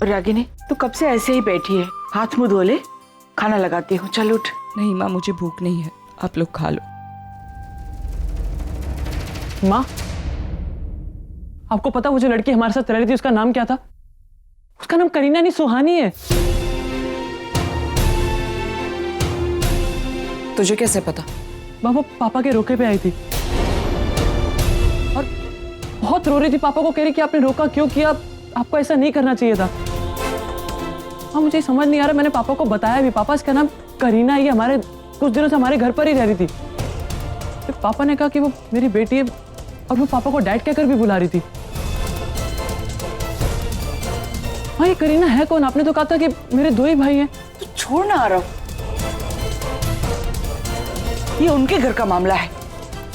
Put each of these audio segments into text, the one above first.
रागिनी, तू कब से ऐसे ही बैठी है? हाथ मुंह धो ले, खाना लगाती हूँ। चल उठ। नहीं माँ, मुझे भूख नहीं है, आप लोग खा लो। माँ, आपको पता वो जो लड़की हमारे साथ रह रही थी उसका नाम क्या था? उसका नाम करीना नहीं, सुहानी है। तुझे कैसे पता? माँ, वो पापा के रोके पे आई थी और बहुत रो रही थी। पापा को कह रही कि आपने रोका क्यों किया, आपको ऐसा नहीं करना चाहिए था। हाँ, मुझे समझ नहीं आ रहा। मैंने पापा को बताया भी, पापा इसका नाम करीना, ये हमारे कुछ दिनों से हमारे घर पर ही रह रही थी। तो पापा ने कहा कि वो मेरी बेटी है और वो पापा को डैड कहकर भी बुला रही थी। हाँ, ये करीना है कौन? आपने तो कहा था कि मेरे 2 ही भाई हैं। तू छोड़ ना आरव, ये उनके घर का मामला है,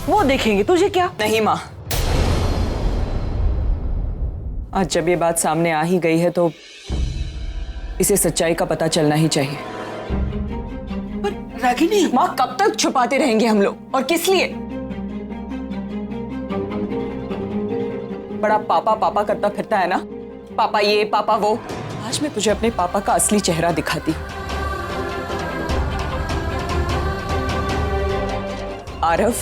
वो देखेंगे, तुझे क्या? नहीं माँ, आज जब ये बात सामने आ ही गई है तो इसे सच्चाई का पता चलना ही चाहिए। पर रागिनी, माँ, कब तक छुपाते रहेंगे हम लोग, और किस लिए? बड़ा पापा पापा करता फिरता है ना, पापा ये पापा वो। आज मैं तुझे अपने पापा का असली चेहरा दिखाती हूँ। आरव,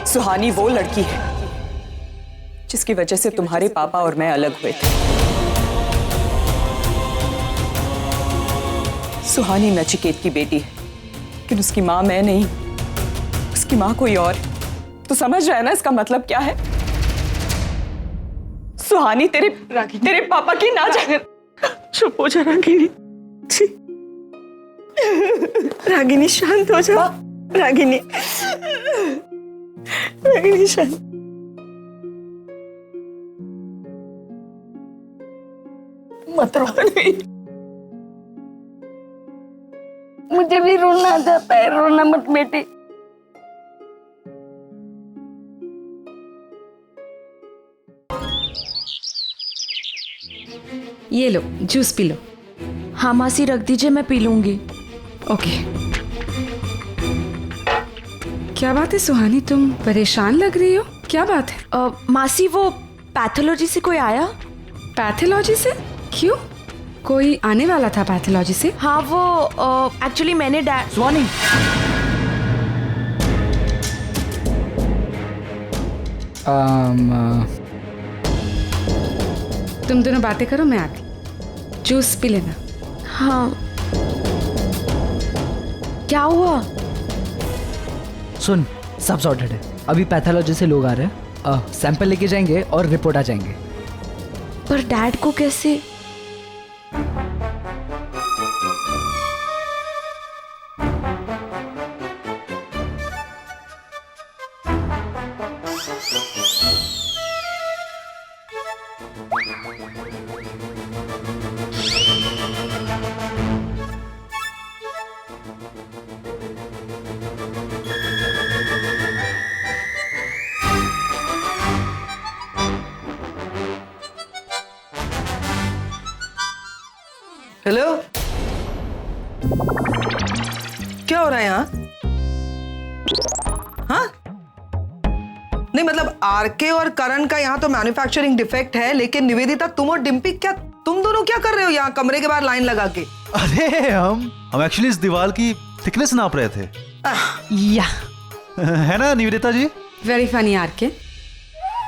सुहानी वो लड़की है जिसकी वजह से तुम्हारे पापा और मैं अलग हुए थे। सुहानी नचिकेत की बेटी है, लेकिन उसकी माँ मैं नहीं, उसकी माँ कोई और। तो समझ रहा है ना इसका मतलब क्या है? सुहानी तेरे पापा की ना जाने। चुप हो जा रागिनी। रागिनी शांत हो जा। रागिनी, रागिनी शांत। मत रो। मुझे भी रोना आ जाता है, रोना मत बेटी। ये लो, जूस पी लो। हाँ मासी, रख दीजिए, मैं पी लूंगी। ओके। क्या बात है सुहानी, तुम परेशान लग रही हो, क्या बात है? मासी, वो पैथोलॉजी से कोई आया? पैथोलॉजी से? क्यों, कोई आने वाला था पैथोलॉजी से? हाँ, वो एक्चुअली मैंने सुहानी, तुम दोनों बातें करो, मैं आती। जूस पी लेना। हाँ, क्या हुआ? सुन, सब सॉर्टेड है। अभी पैथोलॉजी से लोग आ रहे हैं, सैंपल लेके जाएंगे और रिपोर्ट आ जाएंगे। पर डैड को कैसे? हेलो, क्या हो रहा है यहाँ? हाँ? नहीं मतलब आरके और करण का यहाँ तो मैन्युफैक्चरिंग डिफेक्ट है, लेकिन निवेदिता, तुम और डिम्पी, क्या तुम दोनों क्या कर रहे हो यहाँ कमरे के बाहर लाइन लगा के? अरे हम एक्चुअली इस दीवार की थिकनेस नाप रहे थे। या है ना निवेदिता जी? वेरी फनी आर के।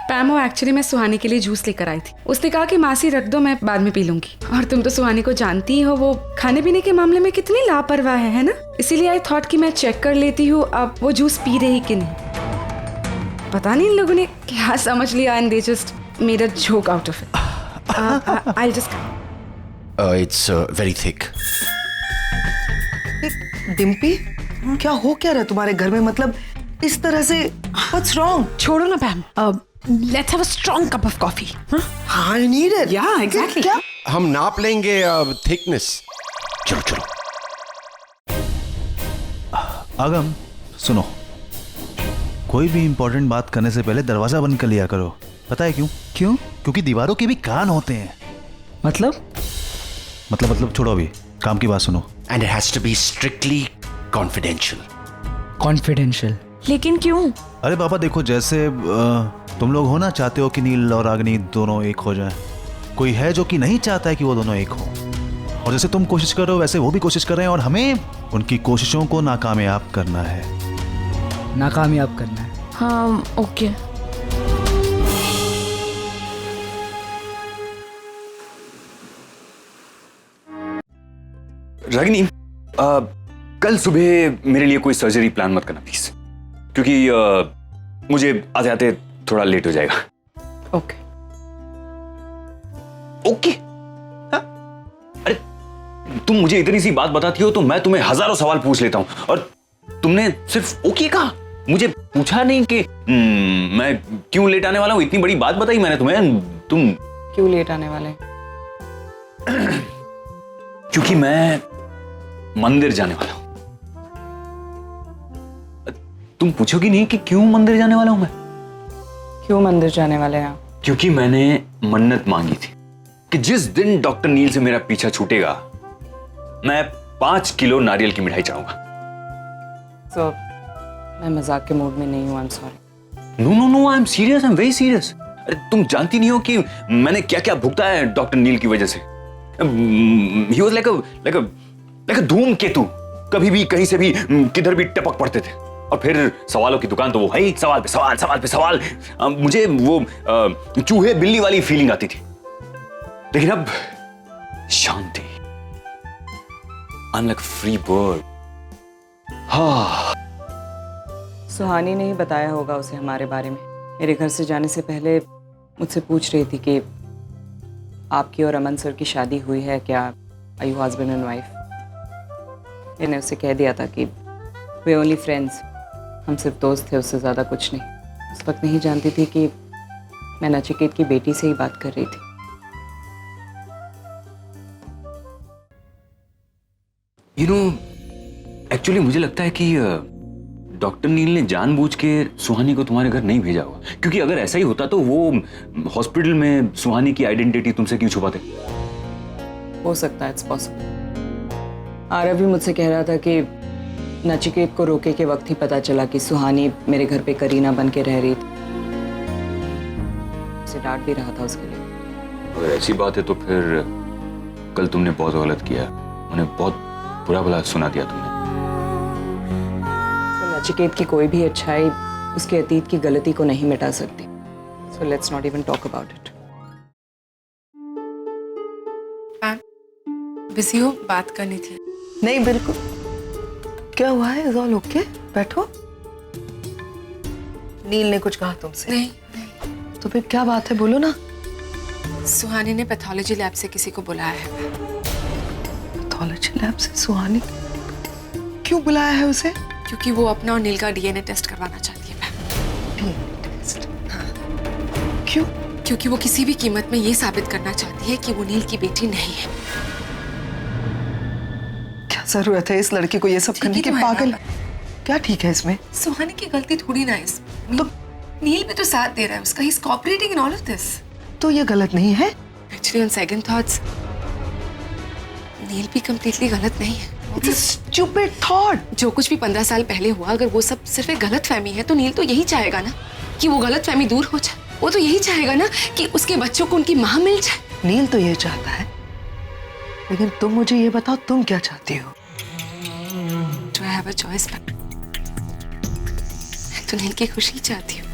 पैमो, एक्चुअली मैं सुहानी के लिए जूस लेकर आई थी। उसने कहा कि मासी रख दो, मैं बाद में पी लूंगी। और तुम तो सुहानी को जानती ही हो, वो खाने पीने के मामले में कितनी लापरवाह है ना। इसीलिए आई थॉट कि मैं चेक कर लेती हूँ अब वो जूस पी रही कि नहीं। पता नहीं इन लोगों ने क्या समझ लिया, and they just made a joke out of it. I just it's very thick. Dimpy, क्या हो क्या रहा तुम्हारे घर में? मतलब इस तरह से व्हाट्स रॉन्ग? छोड़ो ना Pam, let's have a strong cup of coffee. हाँ, I need it. Yeah exactly. क्या? हम नाप लेंगे थिकनेस। चलो चलो। आगम, सुनो, कोई भी इंपॉर्टेंट बात करने से पहले दरवाजा बंद कर लिया करो। पता है क्यों? क्यों? क्योंकि दीवारों के भी कान होते हैं। मतलब छोड़ो, अभी काम की बात सुनो। And it has to be strictly confidential. Confidential? लेकिन क्यों? अरे पापा देखो, जैसे तुम लोग हो ना, चाहते हो कि नील और रागिनी दोनों एक हो जाए, कोई है जो कि नहीं चाहता है कि वो दोनों एक हो, और जैसे तुम कोशिश कर रहे हो वैसे वो भी कोशिश कर रहे हैं, और हमें उनकी कोशिशों को नाकामयाब करना है। नाकामयाब करना है। हाँ ओके। रागिनी, कल सुबह मेरे लिए कोई सर्जरी प्लान मत करना प्लीज, क्योंकि मुझे आते आते थोड़ा लेट हो जाएगा। ओके। ओके? हाँ? अरे तुम मुझे इतनी सी बात बताती हो तो मैं तुम्हें हजारों सवाल पूछ लेता हूं, और तुमने सिर्फ ओके कहा, मुझे पूछा नहीं कि मैं क्यों लेट आने वाला हूं। इतनी बड़ी बात बताई मैंने तुम्हें, तुम क्यों लेट आने वाले? क्योंकि मैं मंदिर जाने वाला हूं। तुम पूछोगी नहीं कि क्यों मंदिर जाने वाला हूं मैं? क्यों मंदिर जाने वाले हैं? क्योंकि मैंने मन्नत मांगी थी कि जिस दिन डॉक्टर नील से मेरा पीछा छूटेगा मैं 5 किलो नारियल की मिठाई चढ़ाऊंगा। तो मैं मजाक के मूड में नहीं हूं, I am sorry. No no no, I am serious, I am very serious. अरे तुम जानती नहीं हो कि मैंने क्या क्या भुगता है डॉक्टर नील की वजह से। ही वाज लाइक अ धूमकेतु, कभी भी कहीं से भी किधर भी टपक पड़ते थे, और फिर सवालों की दुकान तो वो है ही, सवाल पे सवाल, सवाल पे सवाल। मुझे वो चूहे बिल्ली वाली फीलिंग आती थी, लेकिन अब शांति, I am like free bird. हाँ, सुहानी ने ही बताया होगा उसे हमारे बारे में। मेरे घर से जाने से पहले मुझसे पूछ रही थी कि आपकी और अमन सर की शादी हुई है क्या, are you husband and wife. मैंने उसे कह दिया था कि वे ओनली फ्रेंड्स, हम सिर्फ दोस्त थे, उससे ज़्यादा कुछ नहीं। उस वक्त नहीं जानती थी कि मैं नचिकेत की बेटी से ही बात कर रही थी। यू नो, एक्चुअली मुझे लगता है कि डॉक्टर नील ने जानबूझ के सुहानी को तुम्हारे घर नहीं भेजा होगा, क्योंकि अगर ऐसा ही होता तो वो हॉस्पिटल में सुहानी की आइडेंटिटी तुमसे क्यों छुपाते? हो सकता है, इट्स पॉसिबल। आरव भी मुझसे कह रहा था कि नचिकेत को रोके के वक्त ही पता चला कि सुहानी मेरे घर पे करीना बन के रह रही थी। उसे डांट भी रहा था उसके लिए। अगर ऐसी बात है तो फिर कल तुमने बहुत गलत किया, उन्हें बहुत बुरा भला सुना दिया तुमने। तो नचिकेत की कोई भी अच्छाई उसके अतीत की गलती को नहीं मिटा सकती। So let's not even talk about it. Busy हो? बात करनी थी। नहीं बिल्कुल। क्या हुआ है? Is all okay? बैठो। नील ने कुछ कहा तुमसे? नहीं। तो फिर क्या बात है, बोलो ना। सुहानी ने पैथोलॉजी लैब से किसी को बुलाया है। पैथोलॉजी लैब से सुहानी? क्यों बुलाया है उसे? क्योंकि वो अपना और नील का डीएनए टेस्ट करवाना चाहती है। DNA test? क्यों? क्योंकि वो किसी भी कीमत में ये साबित करना चाहती है कि वो नील की बेटी नहीं है। क्या जरूरत है इस लड़की को ये सब करने की? पागल। क्या ठीक है इसमें? सुहानी की गलती थोड़ी ना है इसमें। तो नील भी तो साथ दे रहा है उसका, he is cooperating in all of this. तो ये गलत नहीं है? एक्चुअली ऑन सेकंड थॉट्स नील भी कंप्लीटली गलत नहीं है। It's a stupid thought। जो कुछ भी 15 साल पहले हुआ, अगर वो सब सिर्फ एक गलतफहमी है तो नील तो यही चाहेगा ना कि वो गलतफहमी दूर हो जाए। वो तो यही चाहेगा ना कि उसके बच्चों को उनकी माँ मिल जाए। नील तो ये चाहता है, लेकिन तुम मुझे ये बताओ तुम क्या चाहती हो? Do I have a choice? मैं तो नील की खुशी चाहती हूँ।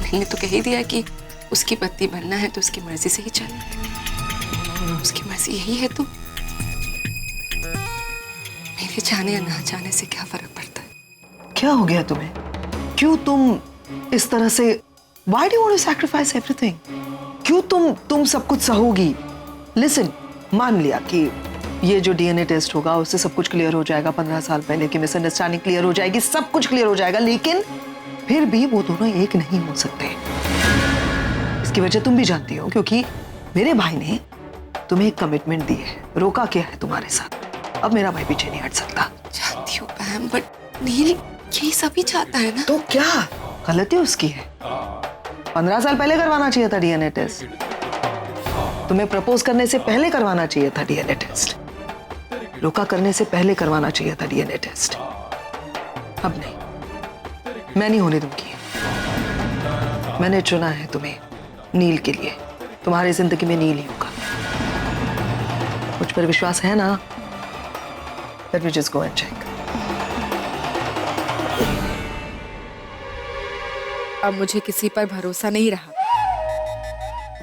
नील ने तो कह ही दिया कि उसकी पत्नी बनना है तो उसकी मर्जी से ही चले। उसकी मर्जी यही है तो मेरे चाहने या ना चाहने से क्या फर्क पड़ता है? क्या हो गया तुम्हें? क्यों तुम इस तरह से? Why do you want to sacrifice everything? क्यों तुम सब कुछ सहोगी? Listen, मान लिया कि ये जो डीएनए टेस्ट होगा उससे सब कुछ क्लियर हो जाएगा, 15 साल पहले की मिसअंडरस्टैंडिंग क्लियर हो जाएगी, सब कुछ क्लियर हो जाएगा, लेकिन फिर भी वो दोनों एक नहीं हो सकते। इसकी वजह तुम भी जानती हो, क्योंकि मेरे भाई ने तुम्हें एक कमिटमेंट दी है, रोका क्या है तुम्हारे साथ। अब मेरा भाई पीछे नहीं हट सकता। जानती हूँ पैम, बट नील यही सभी चाहता है ना। तो क्या गलती उसकी है? 15 साल पहले करवाना चाहिए था डीएनए टेस्ट। तुम्हें प्रपोज करने से पहले करवाना चाहिए था डीएनए टेस्ट। रोका करने से पहले करवाना चाहिए था डीएनए टेस्ट। अब नहीं, मैं नहीं होने दूंगी। मैंने चुना है तुम्हें नील के लिए, तुम्हारी जिंदगी में नील ही होगा। मुझ पर विश्वास है ना? Let me just go and check. अब मुझे किसी पर भरोसा नहीं रहा,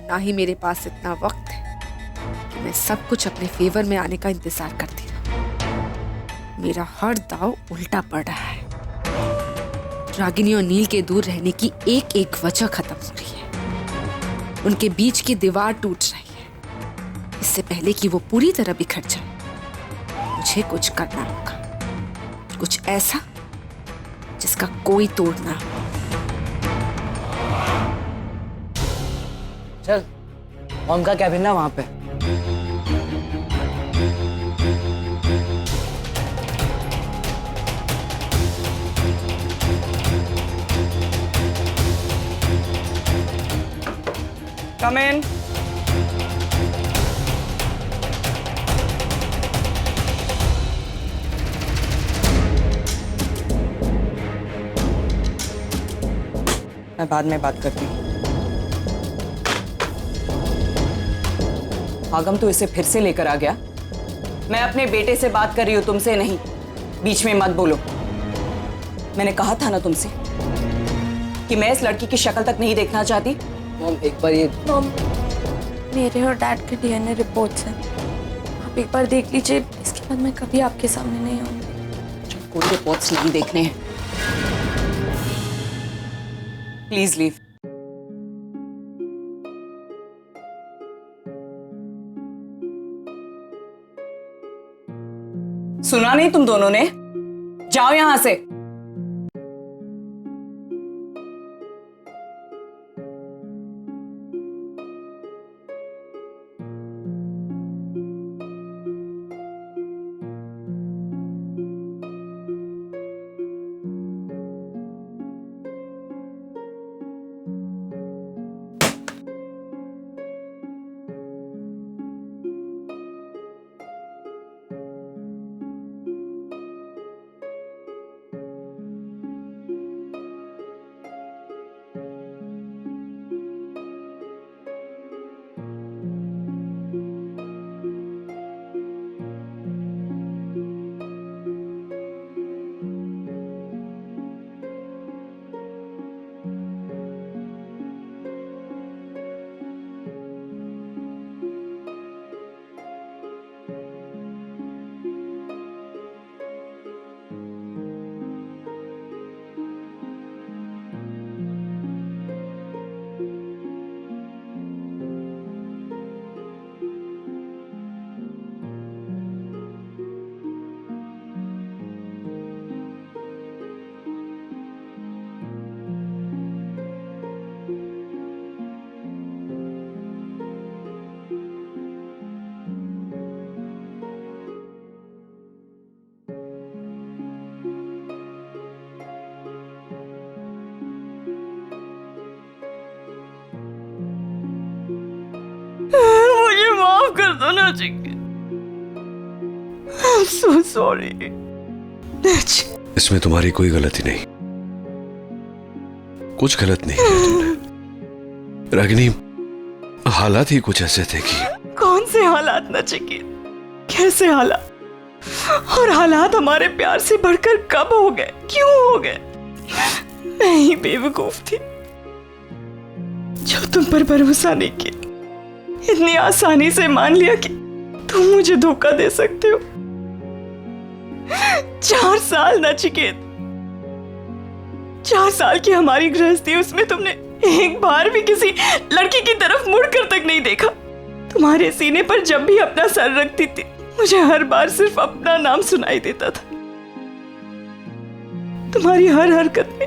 ना ही मेरे पास इतना वक्त है कि मैं सब कुछ अपने फेवर में आने का इंतजार करती रहूं। मेरा हर दाव उल्टा पड़ रहा है। रागिनी और नील के दूर रहने की एक एक वजह खत्म हो रही है। उनके बीच की दीवार टूट रही है। इससे पहले कि वो पूरी तरह बिखर जाए, मुझे कुछ करना होगा, कुछ ऐसा जिसका कोई तोड़ ना हो। चल, मॉम का कैबिन ना वहां पे। Come in. मैं बाद में बात करती हूँ। आगम तो इसे फिर से लेकर आ गया। मैं अपने बेटे से बात कर रही हूँ, तुमसे नहीं। बीच में मत बोलो। मैंने कहा था ना तुमसे कि मैं इस लड़की की शक्ल तक नहीं देखना चाहती। मॉम एक बार ये मॉम, मेरे और डैड के डीएनए रिपोर्ट्स हैं, आप एक बार देख लीजिए। इसके बाद मैं कभी आपके सामने नहीं आऊंगी। कोई रिपोर्ट्स नहीं देखने हैं। Please leave. सुना नहीं तुम दोनों ने? जाओ यहां से। मुझे माफ कर दो ना चिकी। I'm so sorry. इसमें तुम्हारी कोई गलती नहीं, कुछ गलत नहीं किया तुमने। रागिनी, हालात ही कुछ ऐसे थे कि कौन से हालात नचिकेत? कैसे हालात? और हालात हमारे प्यार से बढ़कर कब हो गए? क्यों हो गए? मैं ही बेवकूफ थी जो तुम पर भरोसा नहीं किया, इतनी आसानी से मान लिया कि तुम मुझे धोखा दे सकते हो। 4 साल नचिकेत, 4 साल की हमारी गृहस्थी, उसमें तुमने एक बार भी किसी लड़की की तरफ मुड़कर तक नहीं देखा। तुम्हारे सीने पर जब भी अपना सर रखती थी, मुझे हर बार सिर्फ अपना नाम सुनाई देता था। तुम्हारी हर हरकत में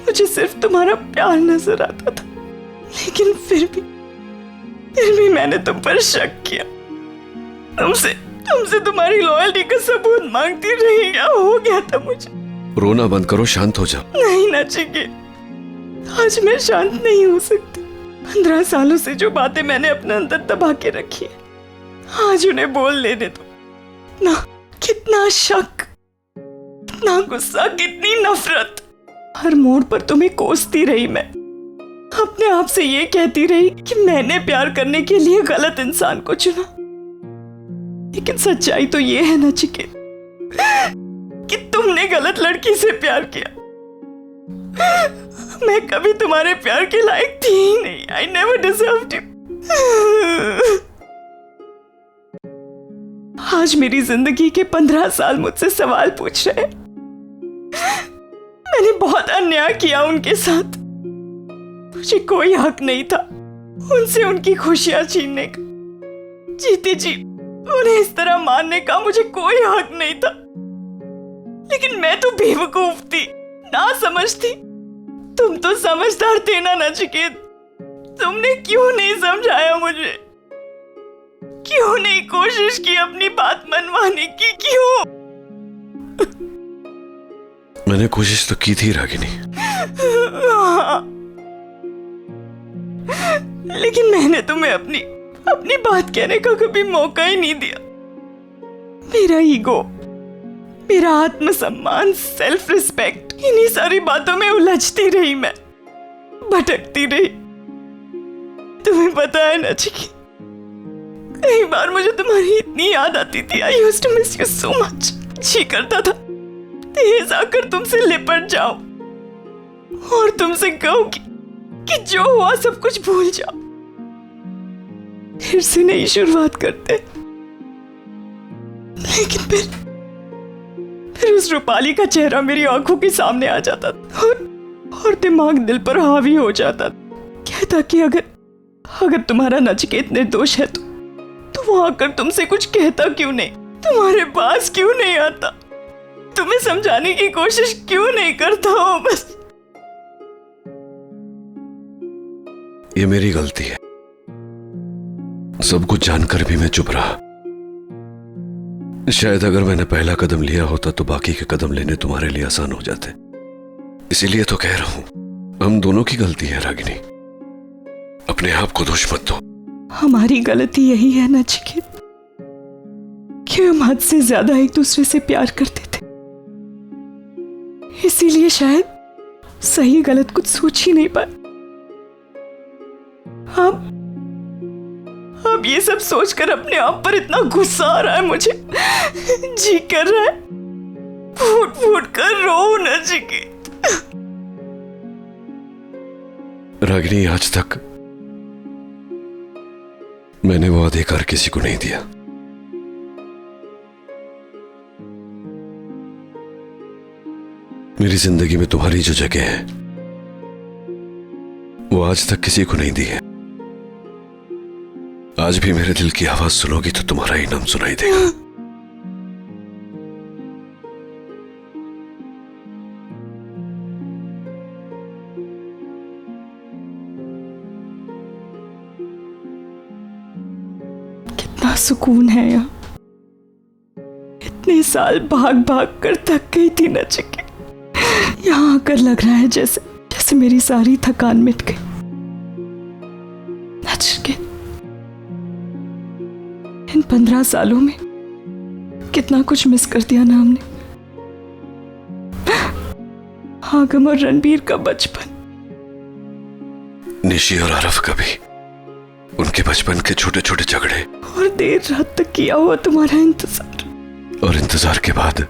मुझे सिर्फ तुम्हारा प्यार नजर आता था, लेकिन फिर भी मैंने तुम पर शक किया। तुमसे तुम्हारी लॉयल्टी का सबूत मांगती रही। क्या हो गया था मुझे? रोना बंद करो, शांत हो जाओ। नहीं नचिकेत, आज मैं शांत नहीं हो सकती। 15 सालों से जो बातें मैंने अपने अंदर दबा के रखी है, आज उन्हें बोल लेने दो ना। कितना शक, कितना गुस्सा, कितनी नफरत, हर मोड़ पर तुम्हें कोसती रही मैं। अपने आप से ये कहती रही कि मैंने प्यार करने के लिए गलत इंसान को चुना। लेकिन सच्चाई तो ये है ना चिके कि तुमने गलत लड़की से प्यार किया। मैं कभी तुम्हारे प्यार के लायक थी ही नहीं। I never deserved you. आज मेरी जिंदगी के 15 साल मुझसे सवाल पूछ रहे हैं। मैंने बहुत अन्याय किया उनके साथ। मुझे कोई हक नहीं था उनसे उनकी खुशियां छीनने का। जीते जी उन्हें इस तरह मारने का मुझे कोई हक नहीं था। लेकिन मैं तो बेवकूफ थी, ना समझती। तुम तो समझदार थे ना नचिकेत। तुमने क्यों नहीं समझाया मुझे? क्यों नहीं कोशिश की अपनी बात मनवाने की? क्यों? मैंने कोशिश तो की थी रागिनी। लेकिन मैंने तुम्हें अपनी बात कहने का कभी मौका ही नहीं दिया। मेरा ईगो, मेरा आत्मसम्मान, सेल्फ रिस्पेक्ट, इन्हीं सारी बातों में उलझती रही मैं, भटकती रही। तुम्हें पता है ना चिकी, कई बार मुझे तुम्हारी इतनी याद आती थी। I used to miss you so much. जी करता था तेज आकर तुमसे लिपट जाओ और तुमसे कहूं कि जो हुआ सब कुछ भूल जाओ, फिर से नई शुरुआत करते। लेकिन फिर उस रूपाली का चेहरा मेरी आंखों के सामने आ जाता था और दिमाग दिल पर हावी हो जाता। कहता कि अगर तुम्हारा नचिकेत निर्दोष है तो वो आकर तुमसे कुछ कहता क्यों नहीं? तुम्हारे पास क्यों नहीं आता? तुम्हें समझाने की कोशिश क्यों नहीं करता हो? बस ये मेरी गलती है। सब कुछ जानकर भी मैं चुप रहा। शायद अगर मैंने पहला कदम लिया होता तो बाकी के कदम लेने तुम्हारे लिए आसान हो जाते। इसीलिए तो कह रहा हूं, हम दोनों की गलती है रागिनी। अपने आप को दोष मत दो। हमारी गलती यही है नचिकेत कि हम हद से ज्यादा एक दूसरे से प्यार करते थे। इसीलिए शायद सही गलत कुछ सोच ही नहीं पाए। अब ये सब सोचकर अपने आप पर इतना गुस्सा आ रहा है मुझे। जी कर रहा है फूट फूट कर रो नचिकेत। रागिनी, आज तक मैंने वो अधिकार किसी को नहीं दिया। मेरी जिंदगी में तुम्हारी जो जगह है वो आज तक किसी को नहीं दी है। आज भी मेरे दिल की आवाज सुनोगी तो तुम्हारा ही नाम सुनाई देगा। कितना सुकून है यहाँ। इतने साल भाग भाग कर थक गई थी नचिकेत। यहाँ आकर लग रहा है जैसे मेरी सारी थकान मिट गई। नचिकेत, इन 15 सालों में कितना कुछ मिस कर दिया ना हमने। आगम और रणबीर का बचपन, निशी और आरफ का भी, उनके बचपन के छोटे छोटे झगड़े, और देर रात तक किया हुआ तुम्हारा इंतजार, और इंतजार के बाद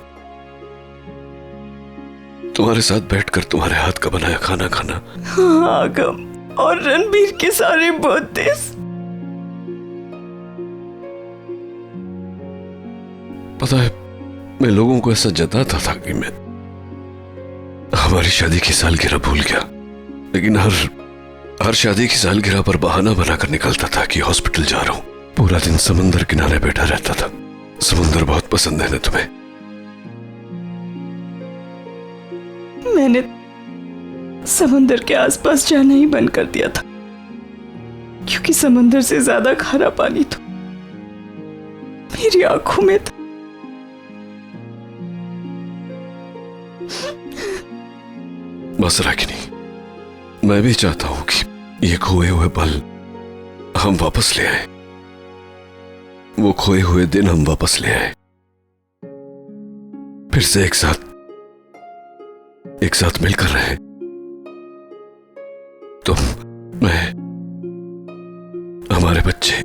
तुम्हारे साथ बैठकर तुम्हारे हाथ का बनाया खाना खाना। हाँ, आगम और रणबीर के सारे बर्थडेज। पता है, मैं लोगों को ऐसा जताता था कि मैं हमारी शादी की सालगिरह भूल गया, लेकिन हर शादी की सालगिरह पर बहाना बनाकर निकलता था कि हॉस्पिटल जा रहा हूं। पूरा दिन समंदर किनारे बैठा रहता था। समुंदर बहुत पसंद है ना तुम्हें? मैंने समंदर के आसपास जाना ही बंद कर दिया था, क्योंकि समंदर से ज्यादा खारा पानी तो मेरी आंखों में था। बस रागिनी, मैं भी चाहता हूं कि ये खोए हुए पल हम वापस ले आए, वो खोए हुए दिन हम वापस ले आए, फिर से एक साथ मिलकर रहे। मैं, हमारे बच्चे।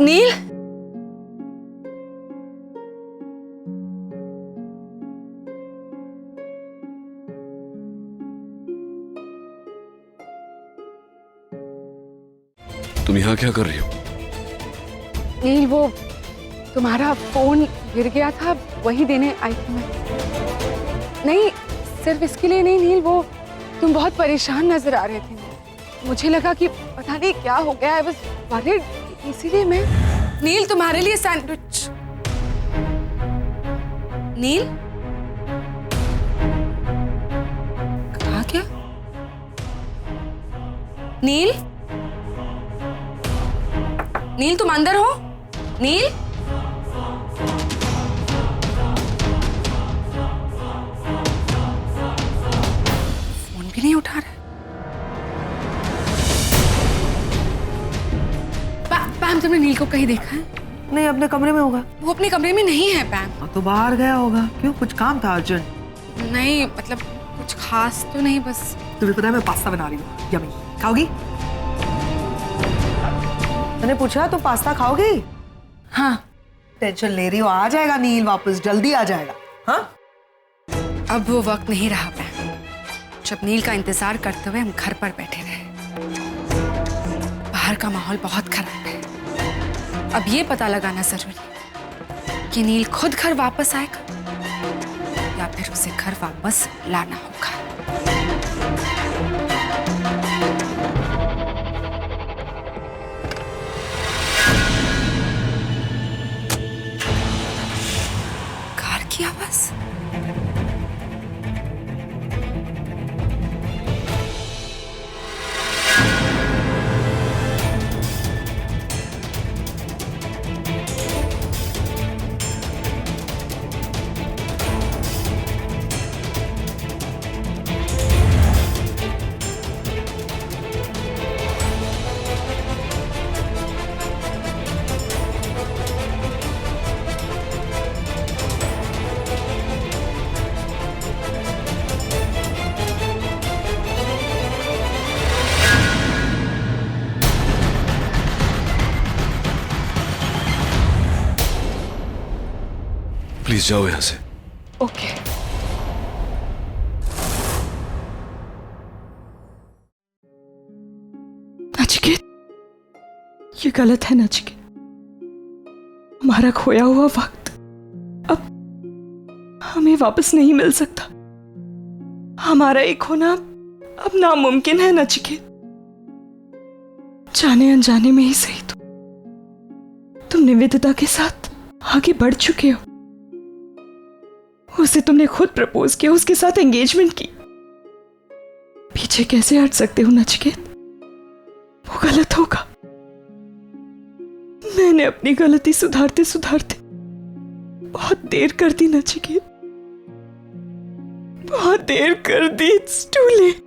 नील, तुम यहाँ क्या कर रही हो? नील, वो तुम्हारा फोन गिर गया था, वही देने आई थी मैं। नहीं, सिर्फ इसके लिए नहीं नील, वो तुम बहुत परेशान नजर आ रहे थे। मुझे लगा कि पता नहीं क्या हो गया है, बस वरीड, इसीलिए मैं। नील, तुम्हारे लिए सैंडविच। नील, कहा क्या? नील, नील तुम अंदर हो? नील, फोन भी नहीं उठा रहा। पैम, तुमने नील को कहीं देखा है? नहीं, अपने कमरे में होगा। वो अपने कमरे में नहीं है पैम। तो बाहर गया होगा। क्यों, कुछ काम था अर्जुन? नहीं, मतलब कुछ खास तो नहीं, बस। तुम्हें पता है मैं पास्ता बना रही हूँ, यम्मी। खाओगी? मैंने पूछा तुम पास्ता खाओगी? हाँ। टेंशन ले रही हो, आ जाएगा नील वापस, जल्दी आ जाएगा। हाँ, अब वो वक्त नहीं रहा पैम जब नील का इंतजार करते हुए हम घर पर बैठे रहे। बाहर का माहौल बहुत खराब है। अब ये पता लगाना जरूरी कि नील खुद घर वापस आएगा या फिर उसे घर वापस लाना होगा। कार की आवाज। प्लीज जाओ यहाँ से। ओके। नचिकेत, ये गलत है नचिकेत। हमारा खोया हुआ वक्त अब हमें वापस नहीं मिल सकता। हमारा एक होना अब नामुमकिन है नचिकेत। जाने अनजाने में ही सही तुम निवेदिता के साथ आगे बढ़ चुके हो। उसे तुमने खुद प्रपोज किया, उसके साथ एंगेजमेंट की। पीछे कैसे हट सकते हो नचिकेत? वो गलत होगा। मैंने अपनी गलती सुधारते सुधारते बहुत देर कर दी नचिकेत, बहुत देर कर दी। It's too late.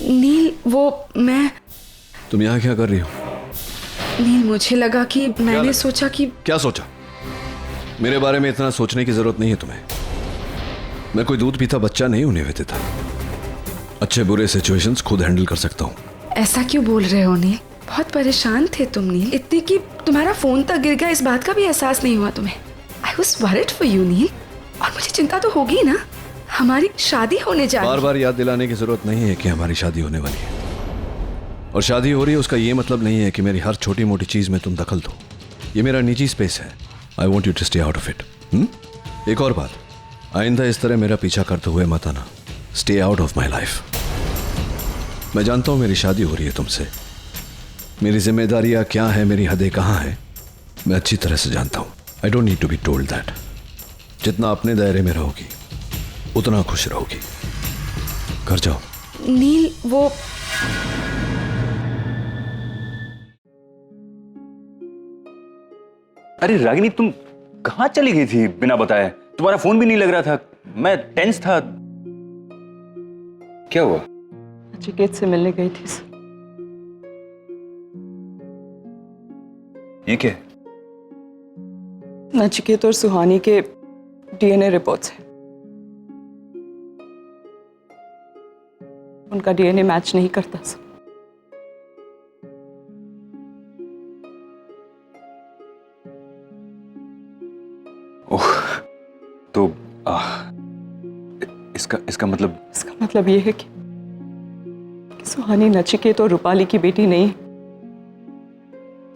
नील, वो मैं। तुम यहाँ क्या कर रही हो? नील, मुझे लगा कि मैंने सोचा कि। क्या सोचा? मेरे बारे में इतना सोचने की जरूरत नहीं है तुम्हें। मैं कोई दूध पीता बच्चा नहीं हूं निवेदिता। अच्छे बुरे सिचुएशंस खुद हैंडल कर सकता हूँ। ऐसा क्यों बोल रहे हो नील? बहुत परेशान थे तुम नील, इतनी कि तुम्हारा फोन तक गिर गया, इस बात का भी एहसास नहीं हुआ तुम्हें। I was worried for you Neel, और मुझे चिंता तो होगी ना। हमारी शादी होने जा रही है। बार बार याद दिलाने की जरूरत नहीं है कि हमारी शादी होने वाली है, और शादी हो रही है उसका ये मतलब नहीं है कि मेरी हर छोटी मोटी चीज में तुम दखल दो। ये मेरा निजी स्पेस है। I want you to stay out of it. एक और बात, आइंदा इस तरह मेरा पीछा करते हुए मत आना। Stay out of my life. मैं जानता हूं मेरी शादी हो रही है तुमसे, मेरी जिम्मेदारियां क्या है, मेरी हदें कहां है, मैं अच्छी तरह से जानता हूं। I don't need to be told that. जितना अपने दायरे में रहोगी उतना खुश रहोगी। घर जाओ। नील, वो अरे रागिनी, तुम कहां चली गई थी बिना बताए? तुम्हारा फोन भी नहीं लग रहा था, मैं टेंस था। क्या हुआ? नचिकेत से मिलने गई थी सर। ये क्या है? नचिकेत और सुहानी के डीएनए रिपोर्ट्स हैं। उनका डीएनए मैच नहीं करता सर। ओह, तो इसका मतलब ये है कि सुहानी नचिकेत और रूपाली की बेटी नहीं।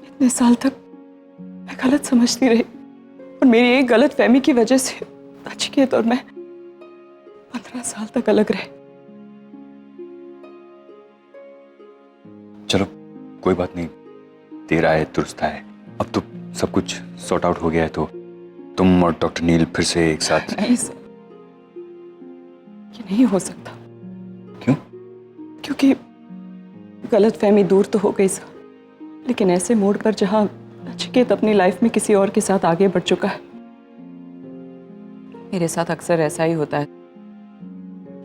इतने साल तक मैं गलत समझती रही और मेरी एक गलत फहमी की वजह से नचिकेत और मैं 15 साल तक अलग रहे। चलो कोई बात नहीं, देर आए दुरुस्त आए। अब तो सब कुछ सॉर्ट आउट हो गया है, तो तुम और डॉक्टर नील फिर से एक साथ। नहीं सर, ये नहीं हो सकता। क्यों? क्योंकि गलतफहमी दूर तो हो गई सर, लेकिन ऐसे मोड़ पर जहां नचिकेत अपनी लाइफ में किसी और के साथ आगे बढ़ चुका है। मेरे साथ अक्सर ऐसा ही होता है।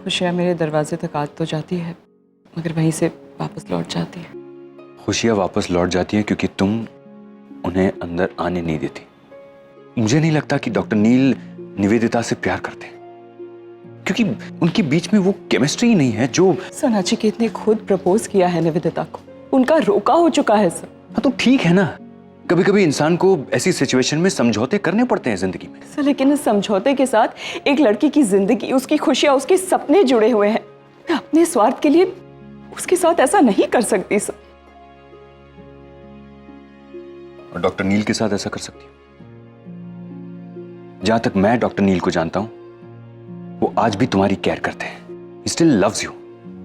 खुशियां मेरे दरवाजे तक आ तो जाती है, मगर वहीं से वापस लौट जाती है। खुशियां वापस लौट जाती हैं क्योंकि तुम उन्हें अंदर आने नहीं देती। मुझे नहीं लगता कि डॉक्टर नील निवेदिता से प्यार करते हैं, क्योंकि उनके बीच में वो केमिस्ट्री ही नहीं है जो। सर, नचिकेत ने खुद प्रपोज किया है निवेदिता को, उनका रोका हो चुका है सर। हाँ तो ठीक है ना, कभी कभी इंसान को ऐसी सिचुएशन में समझौते करने पड़ते हैं जिंदगी में। सर, लेकिन इस समझौते के साथ एक लड़की की जिंदगी, उसकी खुशियां, उसके सपने जुड़े हुए हैं। मैं अपने स्वार्थ के लिए उसके साथ ऐसा नहीं कर सकती सर। और डॉक्टर नील के साथ ऐसा कर सकती हूँ? जहां तक मैं डॉक्टर नील को जानता हूं, वो आज भी तुम्हारी केयर करते हैं। He still loves you।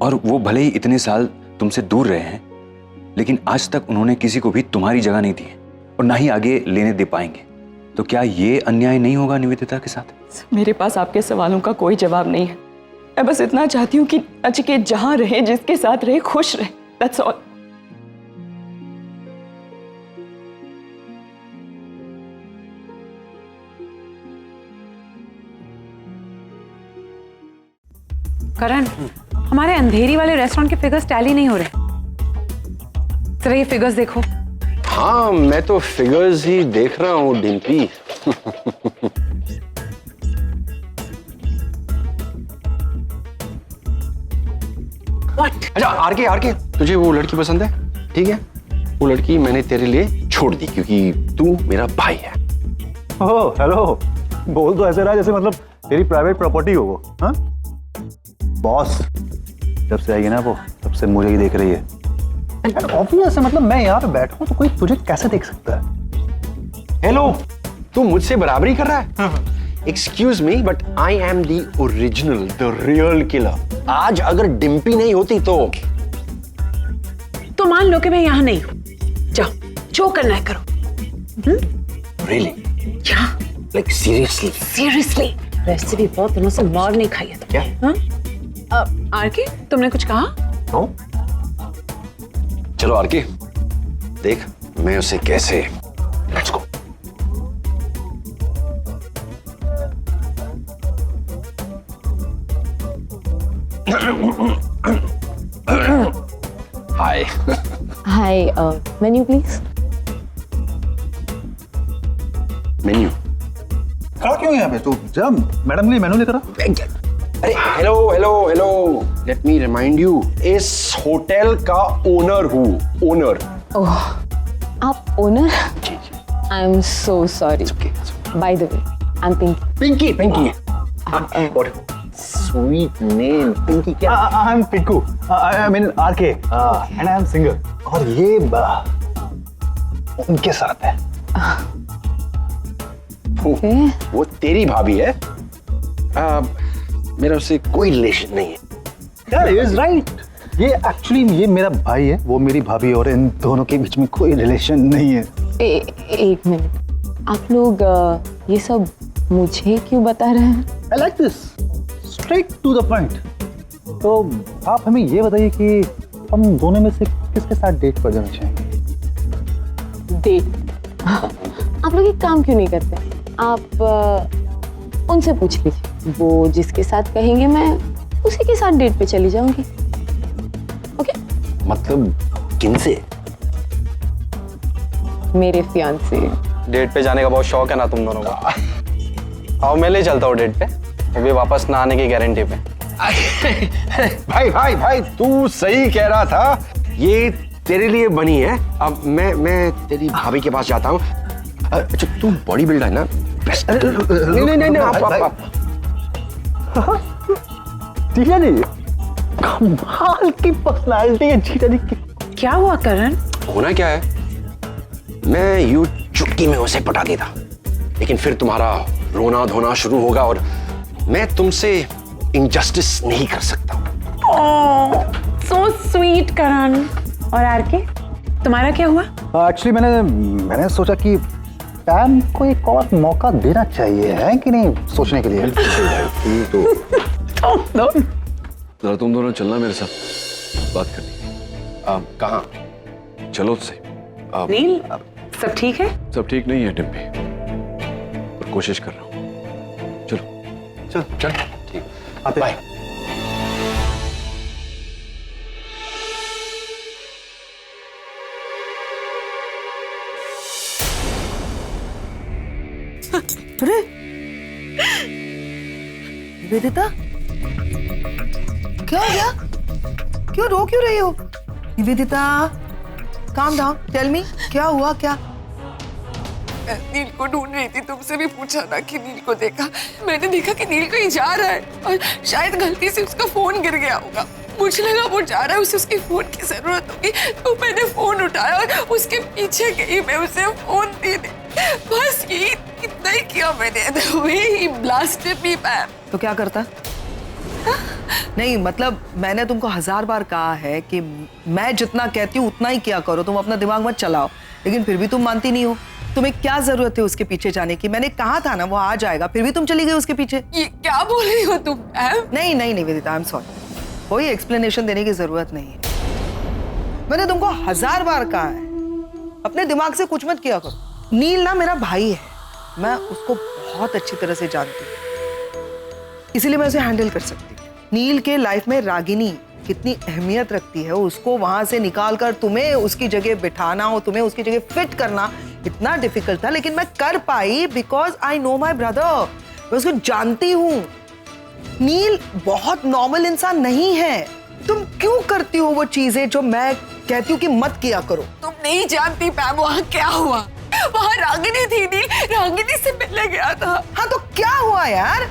और वो भले ही इतने साल तुमसे दूर रहे हैं, लेकिन आज तक उन्होंने किसी को भी तुम्हारी जगह नहीं दी है और ना ही आगे लेने दे पाएंगे। तो क्या ये अन्याय नहीं होगा निवेदिता के साथ? मेरे पास आपके सवालों का कोई जवाब नहीं है। मैं बस इतना चाहती हूँ कि नचिकेत जहां रहे, जिसके साथ रहे, खुश रहे। That's all। करण, हमारे अंधेरी वाले रेस्टोरेंट के फिगर्स टैली नहीं हो रहे। जरा ये फिगर्स देखो। हाँ, मैं तो फिगर्स ही देख रहा हूँ डिम्पी। अच्छा आरके, तुझे वो लड़की पसंद है? ठीक है, वो लड़की मैंने तेरे लिए छोड़ दी क्योंकि तू मेरा भाई है। ओह हेलो, बोल तो ऐसे रहा जैसे मतलब तेरी प्राइवेट प्रॉपर्टी हो वो। हाँ बॉस, जब से आई है ना वो, तब से मुझे ही देख रही है। ऑब्वियस है, मतलब मैं यहाँ पे बैठा हूँ तो कोई तुझे कैसे देख सकता है? हेलो, तू मुझसे बराबरी कर रहा है? Excuse me, but I am the original, the real killer. आज अगर डिम्पी नहीं होती तो मान लो कि मैं यहाँ नहीं हूँ। जाओ, जो करना है करो। रियली? या लाइक सीरियसली? सीरियसली, वैसे भी बहुत दिनों से मार नहीं खाई है तुमने। क्या? आरके, तुमने कुछ कहा? नो। चलो आरके, देख मैं उसे कैसे। Let's go. Hi. Hi, menu please. Menu? खड़ा क्यों है यहाँ पे? तू जा मैडम के लिए मेनू लेकर आ। अरे hello, let me remind you, इस होटल का ओनर हूँ, ओनर। ओह, आप owner? I am so sorry. By the way, I am Pinky. Pinky. Sweet name, Pinky क्या? I am Pinku. I mean RK. And I am singer. और ये उनके साथ है। वो तेरी भाभी है। मेरा उससे कोई रिलेशन नहीं है। यार he is right. ये एक्चुअली ये मेरा भाई है, वो मेरी भाभी है, और इन दोनों के बीच में कोई रिलेशन नहीं है। एक मिनट, आप लोग ये सब मुझे क्यों बता रहे हैं? I like this. Straight to the point. तो आप हमें ये बताइए कि हम दोनों में से किसके साथ डेट पर जाना चाहेंगे? डेट? आप लोग एक काम क्यों नहीं करते? आप उनसे पूछ लीजिए, वो जिसके साथ कहेंगे मैं उसी के साथ डेट पे चली जाऊंगी। ओके? मतलब किनसे? मेरे फियांसे। डेट पे जाने का बहुत शौक है ना तुम दोनों को? आओ मैं ले चलता हूँ डेट पे, वो भी वापस ना आने की गारंटी पे। भाई भाई भाई तू सही कह रहा था, ये तेरे लिए बनी है। अब मैं तेरी भाभी के पास जाता हूँ। अच्छा तू बॉडी बिल्डर है ना? नहीं आप जीजा जी कमाल की पर्सनालिटी है जीजा जी की। क्या हुआ करण? होना क्या है, मैं यूं चुटकी में उसे पटा देता, लेकिन फिर तुम्हारा रोना धोना शुरू होगा और मैं तुमसे इनजस्टिस नहीं कर सकता। सो स्वीट करण। और आरके, तुम्हारा क्या हुआ? एक्चुअली मैंने सोचा कि पैम को एक और मौका देना चाहिए, है कि नहीं, सोचने के लिए। जरा तुम दोनों चलना मेरे साथ, बात करनी। कहाँ? चलो से। नील, सब ठीक है? सब ठीक नहीं है डिम्पी, पर कोशिश कर रहा हूँ। चलो चल ठीक, आते बाय। अरे वेदिता, क्या हो गया? क्यों रो क्यों रही हो? वेदिता, काम डाउन, टेल मी क्या हुआ? क्या? नील को ढूंढ रही थी, तुमसे भी पूछा ना कि नील को देखा। मैंने देखा कि नील कहीं जा रहा है और शायद गलती से उसका फोन गिर गया होगा। मुझे लगा वो जा रहा है, उसे उसके फोन की जरूरत होगी, तो मैंने फोन उठाया और उसके पीछे गई, मैं उसे फोन देने। बस ये इतना ही किया मैंने। The way he blasted me, ma'am. तो क्या करता? नहीं मतलब मैंने तुमको 1000 बार कहा है कि मैं जितना कहती हूँ उतना ही किया करो, तुम अपना दिमाग मत चलाओ, लेकिन फिर भी तुम मानती नहीं हो। तुम्हें क्या जरूरत है उसके पीछे जाने की? मैंने कहा था ना वो आ जाएगा, फिर भी तुम चली गई उसके पीछे। ये क्या बोल रही हो तुम? नहीं वेदिता, आई एम सॉरी, कोई एक्सप्लेनेशन देने की जरूरत नहीं है। मैंने तुमको 1000 बार कहा है, अपने दिमाग से कुछ मत किया करो। नील ना मेरा भाई है, मैं उसको बहुत अच्छी तरह से जानती हूँ, इसीलिए मैं उसे हैंडल कर सकती हूँ। नील के लाइफ में रागिनी कितनी अहमियत रखती है, उसको वहां से निकाल कर तुम्हें उसकी जगह बिठाना और तुम्हें उसकी जगह फिट करना इतना डिफिकल्ट था, लेकिन मैं कर पाई because I know my brother. मैं उसको जानती हूँ। नील बहुत नॉर्मल इंसान नहीं है। तुम क्यों करती हो वो चीजें जो मैं कहती हूँ कि मत किया करो? तुम नहीं जानती पैम वहाँ क्या हुआ। वहाँ रागिनी थी, नील रागिनी से मिलने गया था। हाँ तो क्या हुआ यार?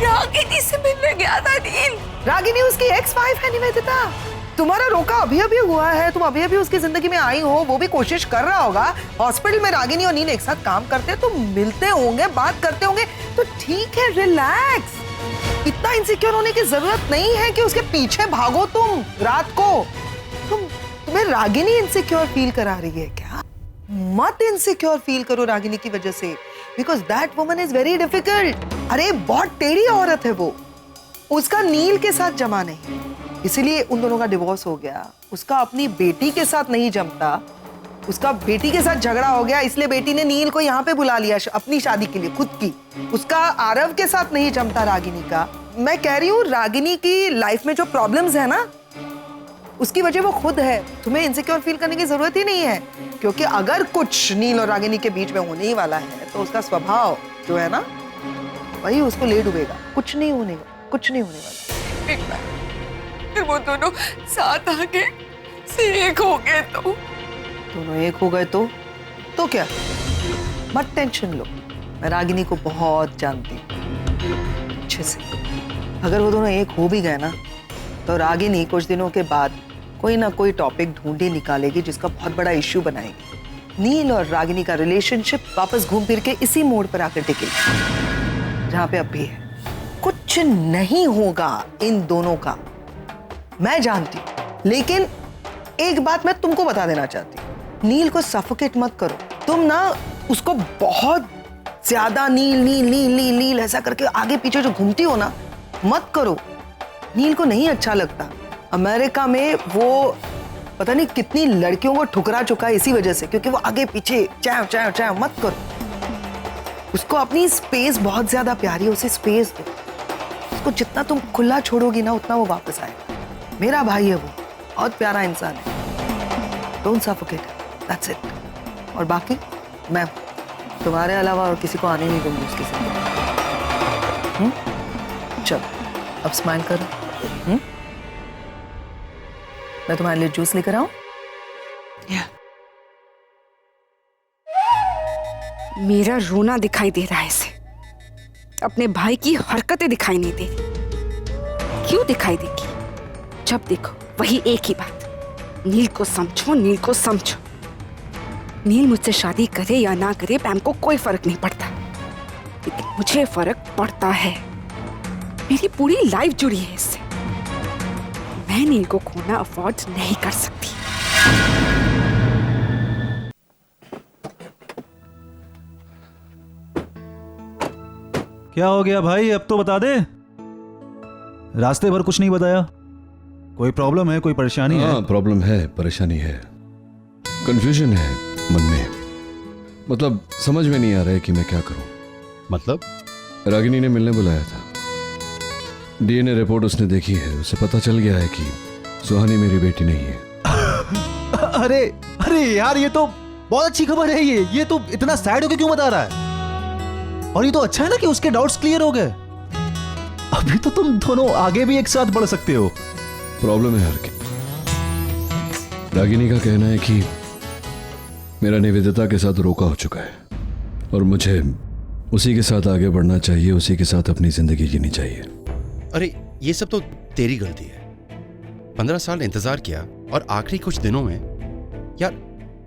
रागिनी से मिलने गया था नील। रागिनी उसकी एक्स वाइफ है निवेदिता। तुम्हारा रोका अभी अभी हुआ है, तुम अभी अभी उसकी जिंदगी में आई हो, वो भी कोशिश कर रहा होगा। हॉस्पिटल में रागिनी और नील एक साथ काम करते हैं तो मिलते होंगे, बात करते होंगे, तो ठीक है, रिलैक्स। इतना इनसिक्योर होने की जरूरत नहीं है कि उसके पीछे भागो तुम रात को। तुम्हें रागिनी इनसिक्योर फील करा रही है क्या? मत इनसिक्योर फील करो रागिनी की वजह से, because that woman is very difficult. अरे बहुत टेढ़ी औरत है वो, उसका नील के साथ जमा नहीं, इसीलिए उन दोनों का डिवोर्स हो गया। उसका अपनी बेटी के साथ नहीं जमता, उसका बेटी के साथ झगड़ा हो गया, इसलिए बेटी ने नील को यहाँ पे बुला लिया अपनी शादी के लिए, खुद की। उसका आरव के साथ नहीं जमता रागिनी का। मैं कह रही हूँ रागिनी की लाइफ में जो प्रॉब्लम्स है ना, उसकी वजह वो खुद है। तुम्हें इनसिक्योर फील करने की जरूरत ही नहीं है, क्योंकि अगर कुछ नील और रागिनी के बीच में होने ही वाला है तो उसका स्वभाव जो है ना वही उसको ले डूबेगा। कुछ नहीं होने वाला। एक बार फिर वो दोनों साथ आके से एक हो गए तो दोनों एक हो गए तो क्या? मत टेंशन लो, मैं रागिनी को बहुत जानती हूँ अच्छे से। अगर वो दोनों एक हो भी गए ना तो रागिनी कुछ दिनों के बाद कोई ना कोई टॉपिक ढूंढे निकालेगी जिसका बहुत बड़ा इश्यू बनाएगी। नील और रागिनी का रिलेशनशिप वापस घूम फिर के इसी मोड़ पर आकर टिकेगी जहां पे अब भी है। कुछ नहीं होगा इन दोनों का, मैं जानती हूँ, लेकिन एक बात मैं तुमको बता देना चाहती हूँ, नील को सफोकेट मत करो। तुम ना उसको बहुत ज्यादा नील नील नील नील नील ऐसा करके आगे पीछे जो घूमती हो ना, मत करो। नील को नहीं अच्छा लगता। अमेरिका में वो पता नहीं कितनी लड़कियों को ठुकरा चुका है इसी वजह से, क्योंकि वो आगे पीछे चैव चैव चैव। मत करो। उसको अपनी स्पेस बहुत ज्यादा प्यारी है, उसे स्पेस दो। उसको जितना तुम खुला छोड़ोगी ना, उतना वो वापस आएगा। मेरा भाई है वो, बहुत प्यारा इंसान है। Don't suffocate, that's it. और बाकी मैं तुम्हारे अलावा और किसी को आने नहीं दूंगी उसके साथ। चलो अब स्माइल करो। मैं तुम्हारे लिए जूस लेकर आऊं? मेरा रोना दिखाई दे रहा है इसे, अपने भाई की हरकतें दिखाई नहीं दे रही। क्यों दिखाई देगी? जब देखो वही एक ही बात, नील को समझो, नील को समझो। नील मुझसे शादी करे या ना करे पैम को कोई फर्क नहीं पड़ता, लेकिन मुझे फर्क पड़ता है। मेरी पूरी लाइफ जुड़ी है इससे। मैं नील को खोना अफोर्ड नहीं कर सकती। क्या हो गया भाई, अब तो बता दे। रास्ते भर कुछ नहीं बताया। कोई प्रॉब्लम है, कोई परेशानी है? हाँ, प्रॉब्लम है, परेशानी है, कंफ्यूजन है मन में। मतलब समझ में नहीं आ रहा है कि मैं क्या करूं। मतलब? रागिनी ने मिलने बुलाया था। डीएनए रिपोर्ट उसने देखी है, उसे पता चल गया है कि सुहानी मेरी बेटी नहीं है। अरे अरे यार, ये तो बहुत अच्छी खबर है। ये तो इतना सैड होके क्यों बता रहा है? और ये तो अच्छा है ना कि उसके डाउट्स क्लियर हो गए। अभी तो तुम दोनों आगे भी एक साथ बढ़ सकते हो। प्रॉब्लम है हर की। रागिनी का कहना है कि मेरा निवेदिता के साथ रोका हो चुका है और मुझे उसी के साथ आगे बढ़ना चाहिए, उसी के साथ अपनी जिंदगी जीनी चाहिए। अरे ये सब तो तेरी गलती है। 15 साल इंतजार किया और आखिरी कुछ दिनों में यार,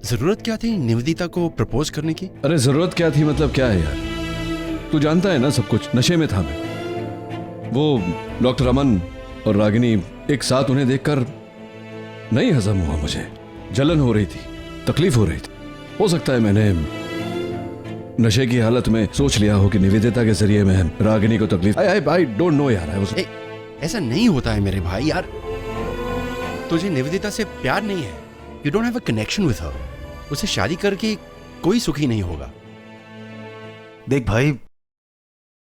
जरूरत क्या थी निवेदिता को प्रपोज करने की? अरे जरूरत क्या थी मतलब क्या है यार, तू जानता है ना सब कुछ। नशे में था मैं। वो डॉक्टर अमन और रागिनी एक साथ, उन्हें देखकर नहीं हजम हुआ मुझे। जलन हो रही थी, तकलीफ हो रही थी। हो सकता है मैंने नशे की हालत में सोच लिया हो कि निवेदिता के जरिए मैं रागिनी को तकलीफ। आई डोंट नो यार। ऐसा नहीं होता है मेरे भाई। यार तुझे निवेदिता से प्यार नहीं है, you don't have a connection with her. उसे शादी करके कोई सुखी नहीं होगा। देख भाई,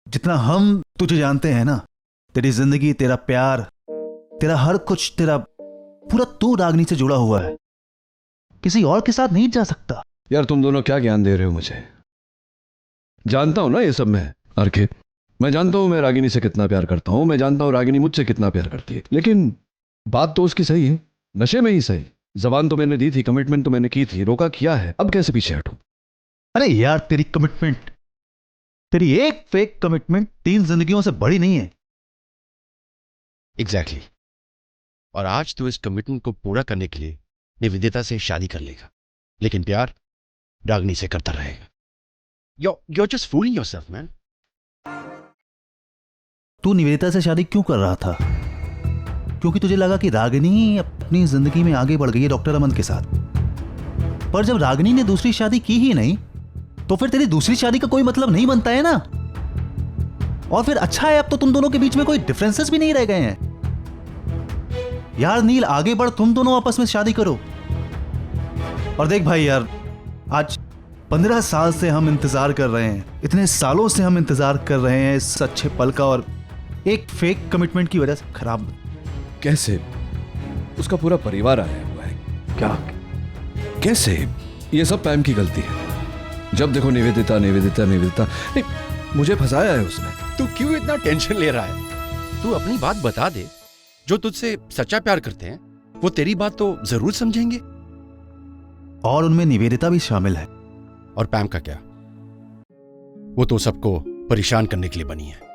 जितना हम तुझे जानते हैं ना, तेरी जिंदगी, तेरा प्यार, तेरा हर कुछ, तेरा पूरा तू रागिनी से जुड़ा हुआ है। किसी और के साथ नहीं जा सकता। यार तुम दोनों क्या ज्ञान दे रहे हो मुझे? जानता हूं ना ये सब मैं, आरके। मैं जानता हूं मैं रागिनी से कितना प्यार करता हूं, मैं जानता हूं रागिनी मुझसे कितना प्यार करती है, लेकिन बात तो उसकी सही है, नशे में ही सही। जबान तो मैंने दी थी, कमिटमेंट तो मैंने की थी, रोका किया है, अब कैसे पीछे हटूं? अरे यार, तेरी कमिटमेंट, तेरी एक फेक कमिटमेंट 3 जिंदगियों से बड़ी नहीं है। एग्जैक्टली। और आज तू इस कमिटमेंट को पूरा करने के लिए निवेदिता से शादी कर लेगा, लेकिन प्यार रागिनी से करता रहेगा। You're just fooling yourself, man. तू निवेदिता से शादी क्यों कर रहा था? क्योंकि तुझे लगा कि रागिनी अपनी जिंदगी में आगे बढ़ गई है डॉक्टर अमन के साथ। पर जब रागिनी ने दूसरी शादी की ही नहीं, तो फिर तेरी दूसरी शादी का कोई मतलब नहीं बनता है ना। और फिर अच्छा है, अब तो तुम दोनों के बीच में कोई डिफरेंसेस भी नहीं रह गए हैं। यार नील, आगे बढ़, तुम दोनों आपस में शादी करो। और देख भाई यार, आज 15 साल से हम इंतजार कर रहे हैं, इतने सालों से हम इंतजार कर रहे हैं इस अच्छे पल का, और एक फेक कमिटमेंट की वजह से खराब। कैसे? उसका पूरा परिवार आया हुआ है। क्या? कैसे? ये सब पैम की गलती है। जब देखो निवेदिता निवेदिता निवेदिता। नहीं, मुझे फंसाया है उसने। तू क्यों इतना टेंशन ले रहा है? तू अपनी बात बता दे। जो तुझसे सच्चा प्यार करते हैं वो तेरी बात तो जरूर समझेंगे। और उनमें निवेदिता भी शामिल है। और पैम का क्या? वो तो सबको परेशान करने के लिए बनी है।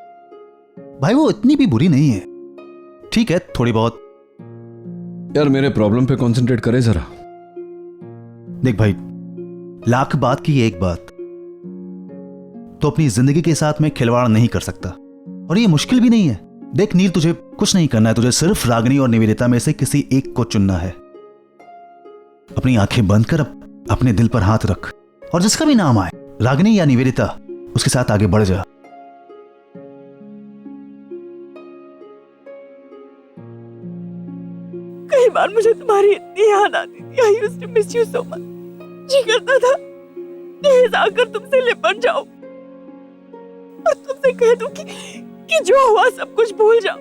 भाई वो इतनी भी बुरी नहीं है, ठीक है, थोड़ी बहुत। यार मेरे प्रॉब्लम पे कंसंट्रेट करे जरा। देख भाई, लाख बात की एक बात, तो अपनी जिंदगी के साथ में खिलवाड़ नहीं कर सकता। और ये मुश्किल भी नहीं है, देख नील, तुझे कुछ नहीं करना है, तुझे सिर्फ रागिनी और निवेदिता में से किसी एक को चुनना है। अपनी आंखें बंद कर अपने दिल पर हाथ रख और जिसका भी नाम आए, रागिनी या निवेदिता, उसके साथ आगे बढ़ जा। कई बार मुझे तुम्हारी इतनी याद आती थी। I used to miss you so much. जी करता था तेज आकर तुमसे लिपट जाओ और तुमसे कह दूं कि जो हुआ सब कुछ भूल जाओ,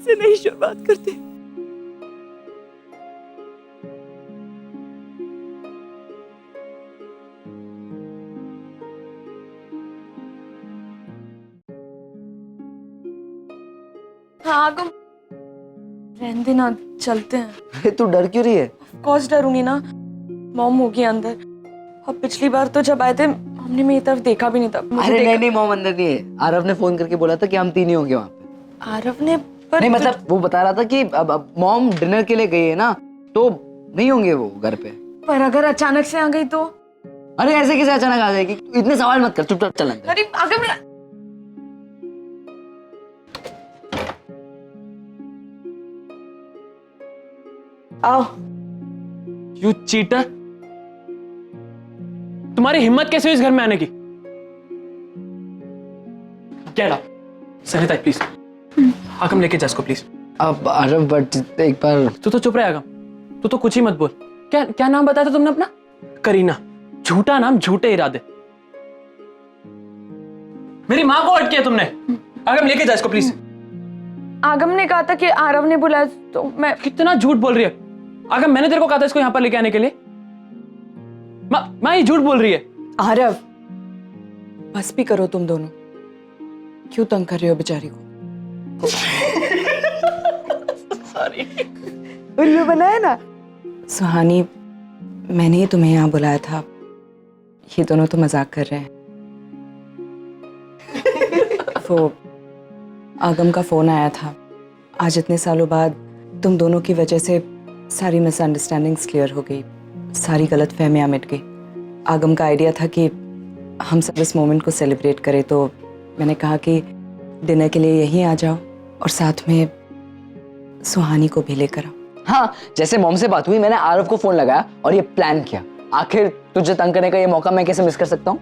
से नहीं शुरुआत करते। हाँ आगम, रहने देना, चलते हैं। अरे तू डर क्यों रही है? ऑफ कोर्स डरूंगी ना, मॉम होगी अंदर। और पिछली बार तो जब आए थे हमने मेरी तरफ देखा भी नहीं था। अरे नहीं, मॉम अंदर नहीं है। आरव ने फोन करके बोला था कि हम 3 ही होंगे वहाँ पे। आरव ने? पर नहीं मतलब वो बता रहा था कि अब मॉम डिनर के लिए गई है ना, तो नहीं होंगे वो घर पे। पर अगर अचानक से आ गई तो? अरे ऐसे कैसे अचानक आ जाएगी? इतने सवाल मत कर, चुपचाप चल अंदर। अरे आगम, आओ। यू चीटर, तुम्हारी हिम्मत कैसे हुई इस घर में आने की? Get out. सरिता प्लीज, आगम लेके जा इसको प्लीज। अब आरव बट एक बार तू तो चुप रहे आगम, तू तो कुछ ही मत बोल। क्या क्या नाम बताया था तुमने अपना? करीना। झूठा नाम, झूठे इरादे। मेरी माँ को हट किया तुमने। आगम लेके जा इसको प्लीज। आगम ने कहा था कि आरव ने बुलाया तो मैं। कितना झूठ बोल रही है आगम, मैंने तेरे को कहा था इसको यहाँ पर लेके आने के लिए। माँ ये झूठ बोल रही है। आरव, बस भी करो तुम दोनों, क्यों तंग कर रहे हो बेचारी को? सॉरी। उल्लू बनाया ना। सुहानी, मैंने ही तुम्हें यहाँ बुलाया था, ये दोनों तो मजाक कर रहे हैं। वो आगम का फोन आया था। आज इतने सालों बाद तुम दोनों की वजह से सारी मिसअंडरस्टैंडिंग्स क्लियर हो गई, सारी गलत फहमियाँ मिट गई। आगम का आइडिया था कि हम सब इस मोमेंट को सेलिब्रेट करें, तो मैंने कहा कि डिनर के लिए यहीं आ जाओ और साथ में सुहानी को भी लेकर आओ। हाँ, जैसे मॉम से बात हुई मैंने आरव को फोन लगाया और ये प्लान किया। आखिर तुझे तंग करने का ये मौका मैं कैसे मिस कर सकता हूँ?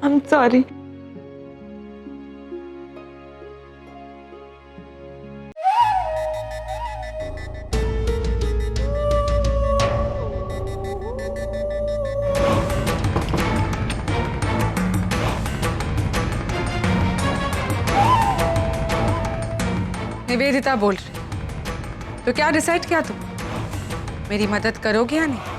I'm sorry. निवेदिता बोल रही, तो क्या डिसाइड किया तुम? मेरी मदद करोगे या नहीं?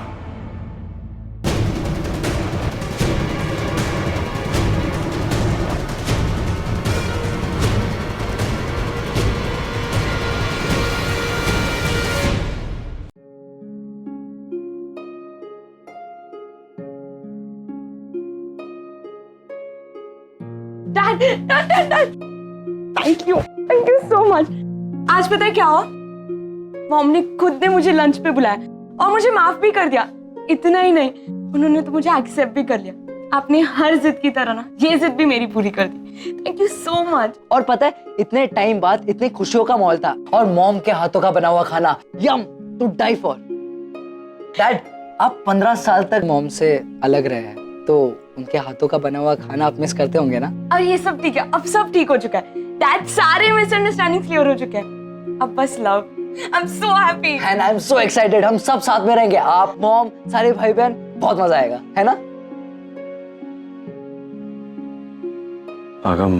Dad, thank you so much. आज पता है क्या हुआ? मॉम ने खुद ने मुझे लंच पे बुलाया और मुझे माफ भी कर दिया। इतना ही नहीं, उन्होंने तो मुझे एक्सेप्ट भी कर लिया। आपने हर जिद की तरह ना ये जिद भी मेरी पूरी कर दी। Thank you so much. और पता है, इतने टाइम बाद इतने खुशियों का माहौल था और मॉम के हाथों का बना हुआ खाना, M two die for. Dad, आप 15 साल तक मॉम से अलग रहे हैं, तो उनके हाथों का बना हुआ खाना आप मिस करते होंगे ना? अब ये सब ठीक है, अब सब ठीक हो चुका है। डैड, सारे मिसअंडरस्टैंडिंग क्लियर हो चुके हैं, अब बस love. I am so happy and I am so excited. हम सब साथ में रहेंगे, आप, मॉम, सारे भाई बहन, बहुत मजा आएगा, है ना? आगम,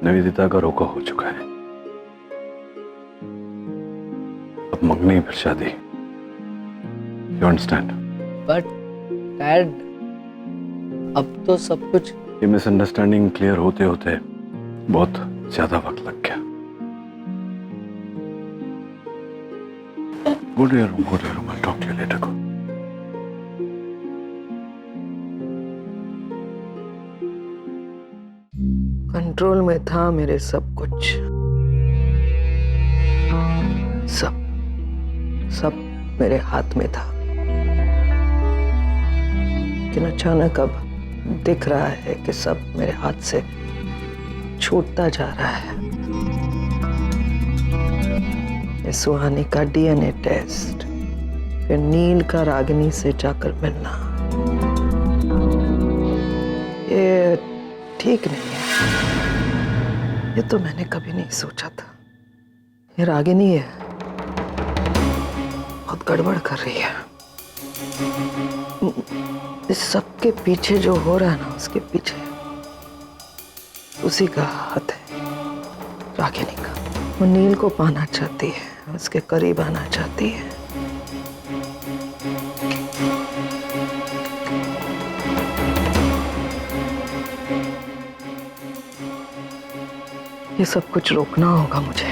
निवेदिता का रोका हो चुका है, अब मंगनी फिर शादी। You understand? बट डैड, अब तो सब कुछ। ये मिसअंडरस्टैंडिंग क्लियर होते होते बहुत ज्यादा वक्त लग गया। Go to your room. I'll talk to you later. Go. Control में था मेरे सब कुछ, सब मेरे हाथ में था। लेकिन अचानक अब दिख रहा है कि सब मेरे हाथ से छूटता जा रहा है। ये सुहानी का डीएनए टेस्ट, फिर नील का रागिनी से जाकर मिलना, ये ठीक नहीं है। ये तो मैंने कभी नहीं सोचा था। ये रागिनी है, बहुत गड़बड़ कर रही है। इस सब के पीछे जो हो रहा है ना, उसके पीछे उसी का हाथ है, रागिनी का। वो नील को पाना चाहती है, उसके करीब आना चाहती है। ये सब कुछ रोकना होगा मुझे,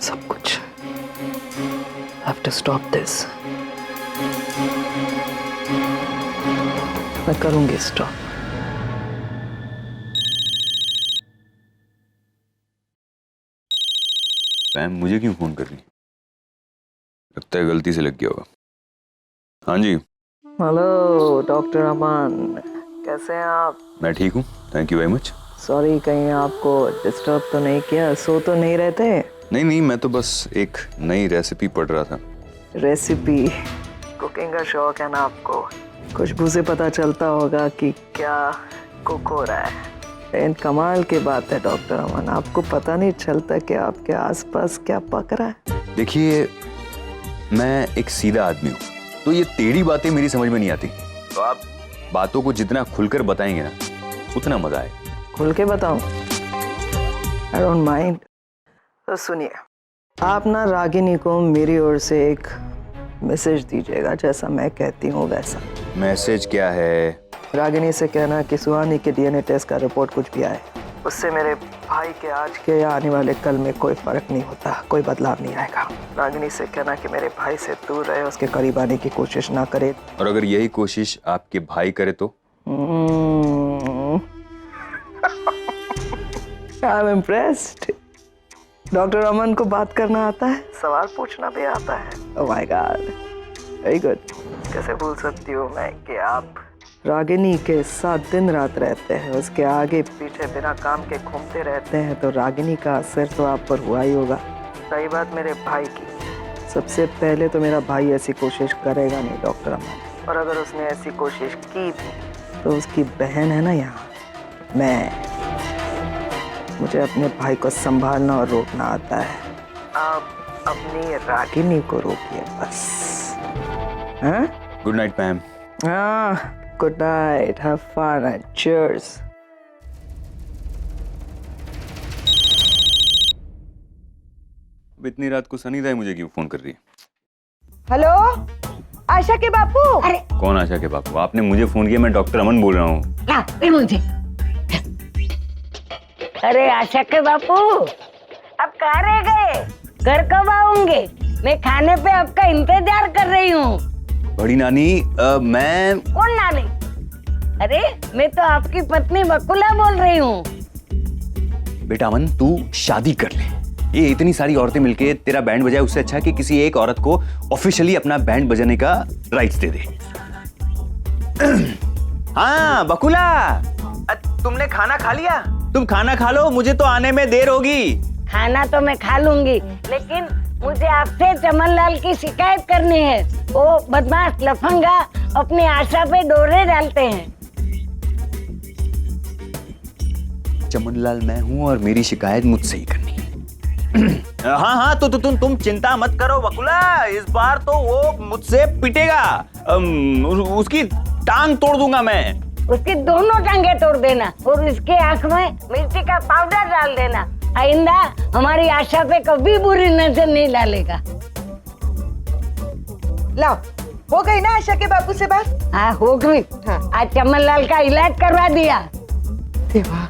सब कुछ। I have to stop this. मैं करूंगी स्टॉप। पैम मुझे क्यों फोन कर रही? लगता है गलती से लग गया होगा। हाँ जी। हेलो डॉक्टर अमन, कैसे हैं आप? मैं ठीक हूँ, thank you very much. Sorry, कहीं आपको डिस्टर्ब तो नहीं किया? सो तो नहीं रहते? नहीं, मैं तो बस एक नई रेसिपी पढ़ रहा था। रेसिपी? कुकिंग का शौक है ना आपको? खुशबू से पता चलता होगा कि क्या कुक हो रहा है। लेकिन कमाल की बात है डॉक्टर अमन, आपको पता नहीं चलता कि आपके आसपास क्या पक रहा है। देखिए, मैं एक सीधा आदमी हूँ, तो ये टेढ़ी बातें मेरी समझ में नहीं आती। तो आप बातों को जितना खुलकर बताएंगे ना, उतना मजा आए। खुल के बताऊं? I don't mind. तो सुनिए, आप ना रागिनी को मेरी ओर से एक मैसेज दीजिएगा, जैसा मैं कहती हूँ वैसा। मैसेज क्या है? रागिनी से कहना कि सुहानी के डीएनए टेस्ट का रिपोर्ट कुछ भी आए, उससे मेरे भाई के आज के या आने वाले कल में कोई फर्क नहीं होता, कोई बदलाव नहीं आएगा। रागिनी से कहना कि मेरे भाई से दूर रहे, उसके करीब आने की कोशिश ना करे। और अगर यही कोशिश आपके भाई करे तो? I am impressed. डॉक्टर अमन को बात करना आता है, सवाल पूछना भी आता है। ओह माय गॉड, वेरी गुड। कैसे भूल सकती हूँ मैं कि आप रागिनी के साथ दिन रात रहते हैं, उसके आगे पीछे बिना काम के घूमते रहते हैं, तो रागिनी का असर तो आप पर हुआ ही होगा। रही बात मेरे भाई की, सबसे पहले तो मेरा भाई ऐसी कोशिश करेगा नहीं डॉक्टर अमन, और अगर उसने ऐसी कोशिश की भी तो उसकी बहन है ना यहाँ, मैं, मुझे अपने भाई को संभालना और रोकना आता है। आप अपनी रागिनी को रोकिए बस। हाँ? Good night Pam. हाँ, good night, have fun and cheers. अब इतनी रात को सनीता मुझे क्यों फोन कर रही है? हेलो, आशा के बापू। अरे कौन आशा के बापू? आपने मुझे फोन किया, मैं डॉक्टर अमन बोल रहा हूँ। मुझे अरे आशा के बापू, अब कहाँ रह गए? घर कब आओगे? मैं खाने पे आपका इंतजार कर रही हूँ। बड़ी नानी, मैं। कौन नानी? अरे मैं तो आपकी पत्नी बकुला बोल रही हूँ। बेटा अमन, तू शादी कर ले। ये इतनी सारी औरतें मिलके तेरा बैंड बजाए, उससे अच्छा कि किसी एक औरत को ऑफिशियली अपना बैंड बजाने का राइट्स दे दे। हाँ बकुला, तुमने खाना खा लिया? तुम खाना खा लो, मुझे तो आने में देर होगी। खाना तो मैं खा लूंगी, लेकिन मुझे आपसे चमनलाल की शिकायत करनी है। वो बदमाश लफंगा अपनी आशा पे डोरे डालते हैं। चमनलाल मैं हूँ और मेरी शिकायत मुझसे ही करनी है। हाँ, तो तुम चिंता मत करो बकुला, इस बार तो वो मुझसे पिटेगा। उसकी टांग तोड़ दूंगा मैं। उसकी दोनों टांगे तोड़ देना और उसके आंख में मिर्ची का पाउडर डाल देना। आइंदा हमारी आशा पे कभी बुरी नजर नहीं डालेगा। लाओ, हो गई ना आशा के बापू से बात? हाँ हो गई। हाँ। आज चमनलाल का इलाज करवा दिया। देवा,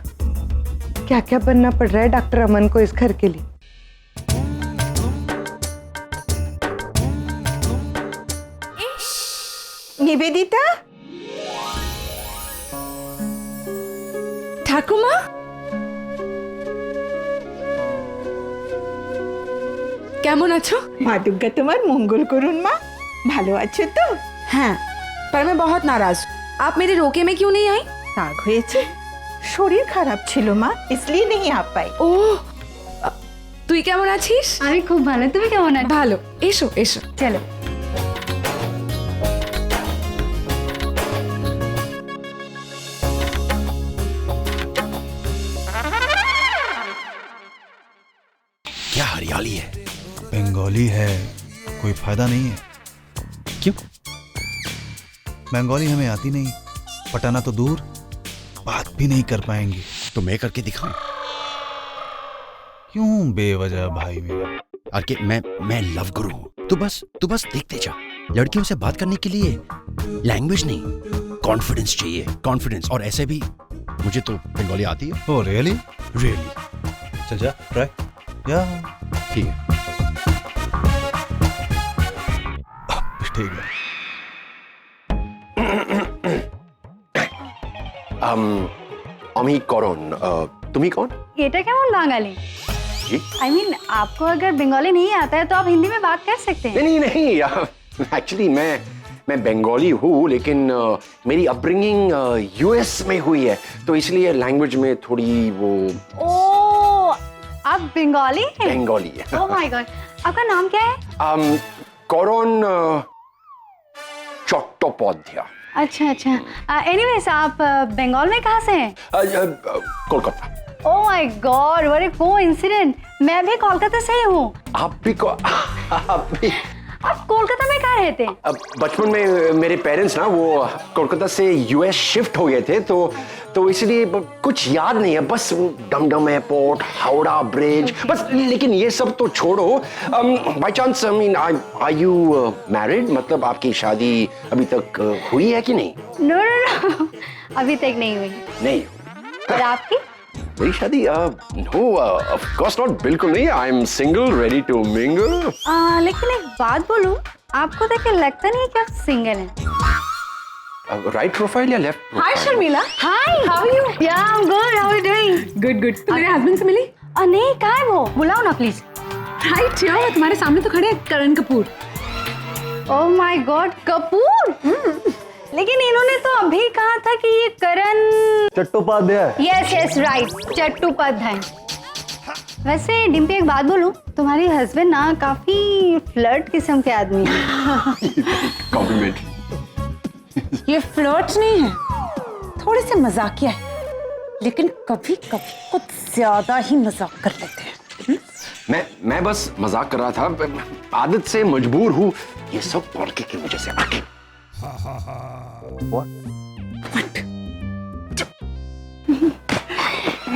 क्या क्या बनना पड़ रहा है डॉक्टर अमन को इस घर के लिए। निवेदिता, ठाकुर माँ, কেমন আছো? মা দুর্গা তোমার মঙ্গল করুন মা। ভালো আছো তো? হ্যাঁ, पर मैं बहुत नाराज। आप मेरे रोके में क्यों नहीं आई? রাগ হয়েছে, শরীর খারাপ ছিল মা, इसलिए नहीं आ पाई। ও, তুই কেমন আছিস? আমি খুব ভালো, তুমি কেমন আছো? ভালো, এসো এসো। চলো। क्या हरियाली है। बंगाली है, कोई फायदा नहीं है। क्यों? बंगाली हमें आती नहीं, पटाना तो दूर, बात भी नहीं कर पाएंगे। तो मैं करके दिखाऊं? क्यों बेवजह भाई मेरा? आरके, मैं लव गुरु हूं। तू बस देखते जा। लड़कियों से बात करने के लिए लैंग्वेज नहीं, कॉन्फिडेंस चाहिए। कॉन्फिडेंस। और ऐसे भी मुझे तो बंगाली आती है। Oh really? रियली। चल जा, ट्राई। या ठीक है। ठीक है। আমি করণ, তুমি कौन? এটা কেমন বাঙালি? आई मीन आपको अगर बंगाली नहीं आता है तो आप हिंदी में बात कर सकते हैं। नहीं, एक्चुअली मैं बंगाली हूँ, लेकिन मेरी अपब्रिंगिंग यूएस में हुई है, तो इसलिए लैंग्वेज में थोड़ी वो। ओ, आप बंगाली हैं? बंगाली है। ओह माय गॉड, आपका नाम क्या है? করণ চট্টোপাধ্যায়। अच्छा। एनीवेज आप बंगाल में कहाँ से हैं? कोलकाता। ओह my God, what a coincidence, मैं भी कोलकाता से ही हूँ। आप भी आप कोलकाता में कहाँ रहते हैं? बचपन में मेरे पेरेंट्स ना वो कोलकाता से यूएस शिफ्ट हो गए थे, तो इसलिए कुछ याद नहीं है, बस डमडम एयरपोर्ट, हावड़ा ब्रिज, बस। लेकिन ये सब तो छोड़ो, by chance I mean are you married? मतलब आपकी शादी अभी तक हुई है कि नहीं? नो, अभी तक नहीं हुई। नहीं। और आपकी? मेरी शादी नो, ऑफ कोर्स नॉट, बिल्कुल नहीं। I am single, ready to mingle. लेकिन एक बात बोलूं, आपको देख के लगता नहीं है कि आप सिंगल हैं। राइट प्रोफाइल या left high profile? Sharmila. Hi, how are you? Yeah I am good, how are you doing? Good. तुम मेरे हस्बैंड से मिली? नहीं, कहाँ है वो? बुलाओ ना प्लीज। राइट, यहाँ तुम्हारे सामने तो खड़े हैं Karan Kapoor. Oh my God, Kapoor? लेकिन इन्होंने तो अभी कहा था कि ये करण चट्टोपाध्याय। Yes right, Chattopadhyay. वैसे डिम्पी, एक बात बोलूं, तुम्हारी हस्बैंड ना काफी फ्लर्ट किस्म के आदमी है। कॉम्प्लीमेंट। ये फ्लर्ट नहीं है, थोड़े से मजाकिया है, लेकिन कभी कभी कुछ ज्यादा ही मजाक कर लेते हैं। मैं बस मजाक कर रहा था, आदत से मजबूर हूँ, ये सब पॉलिटिक की वजह से आके।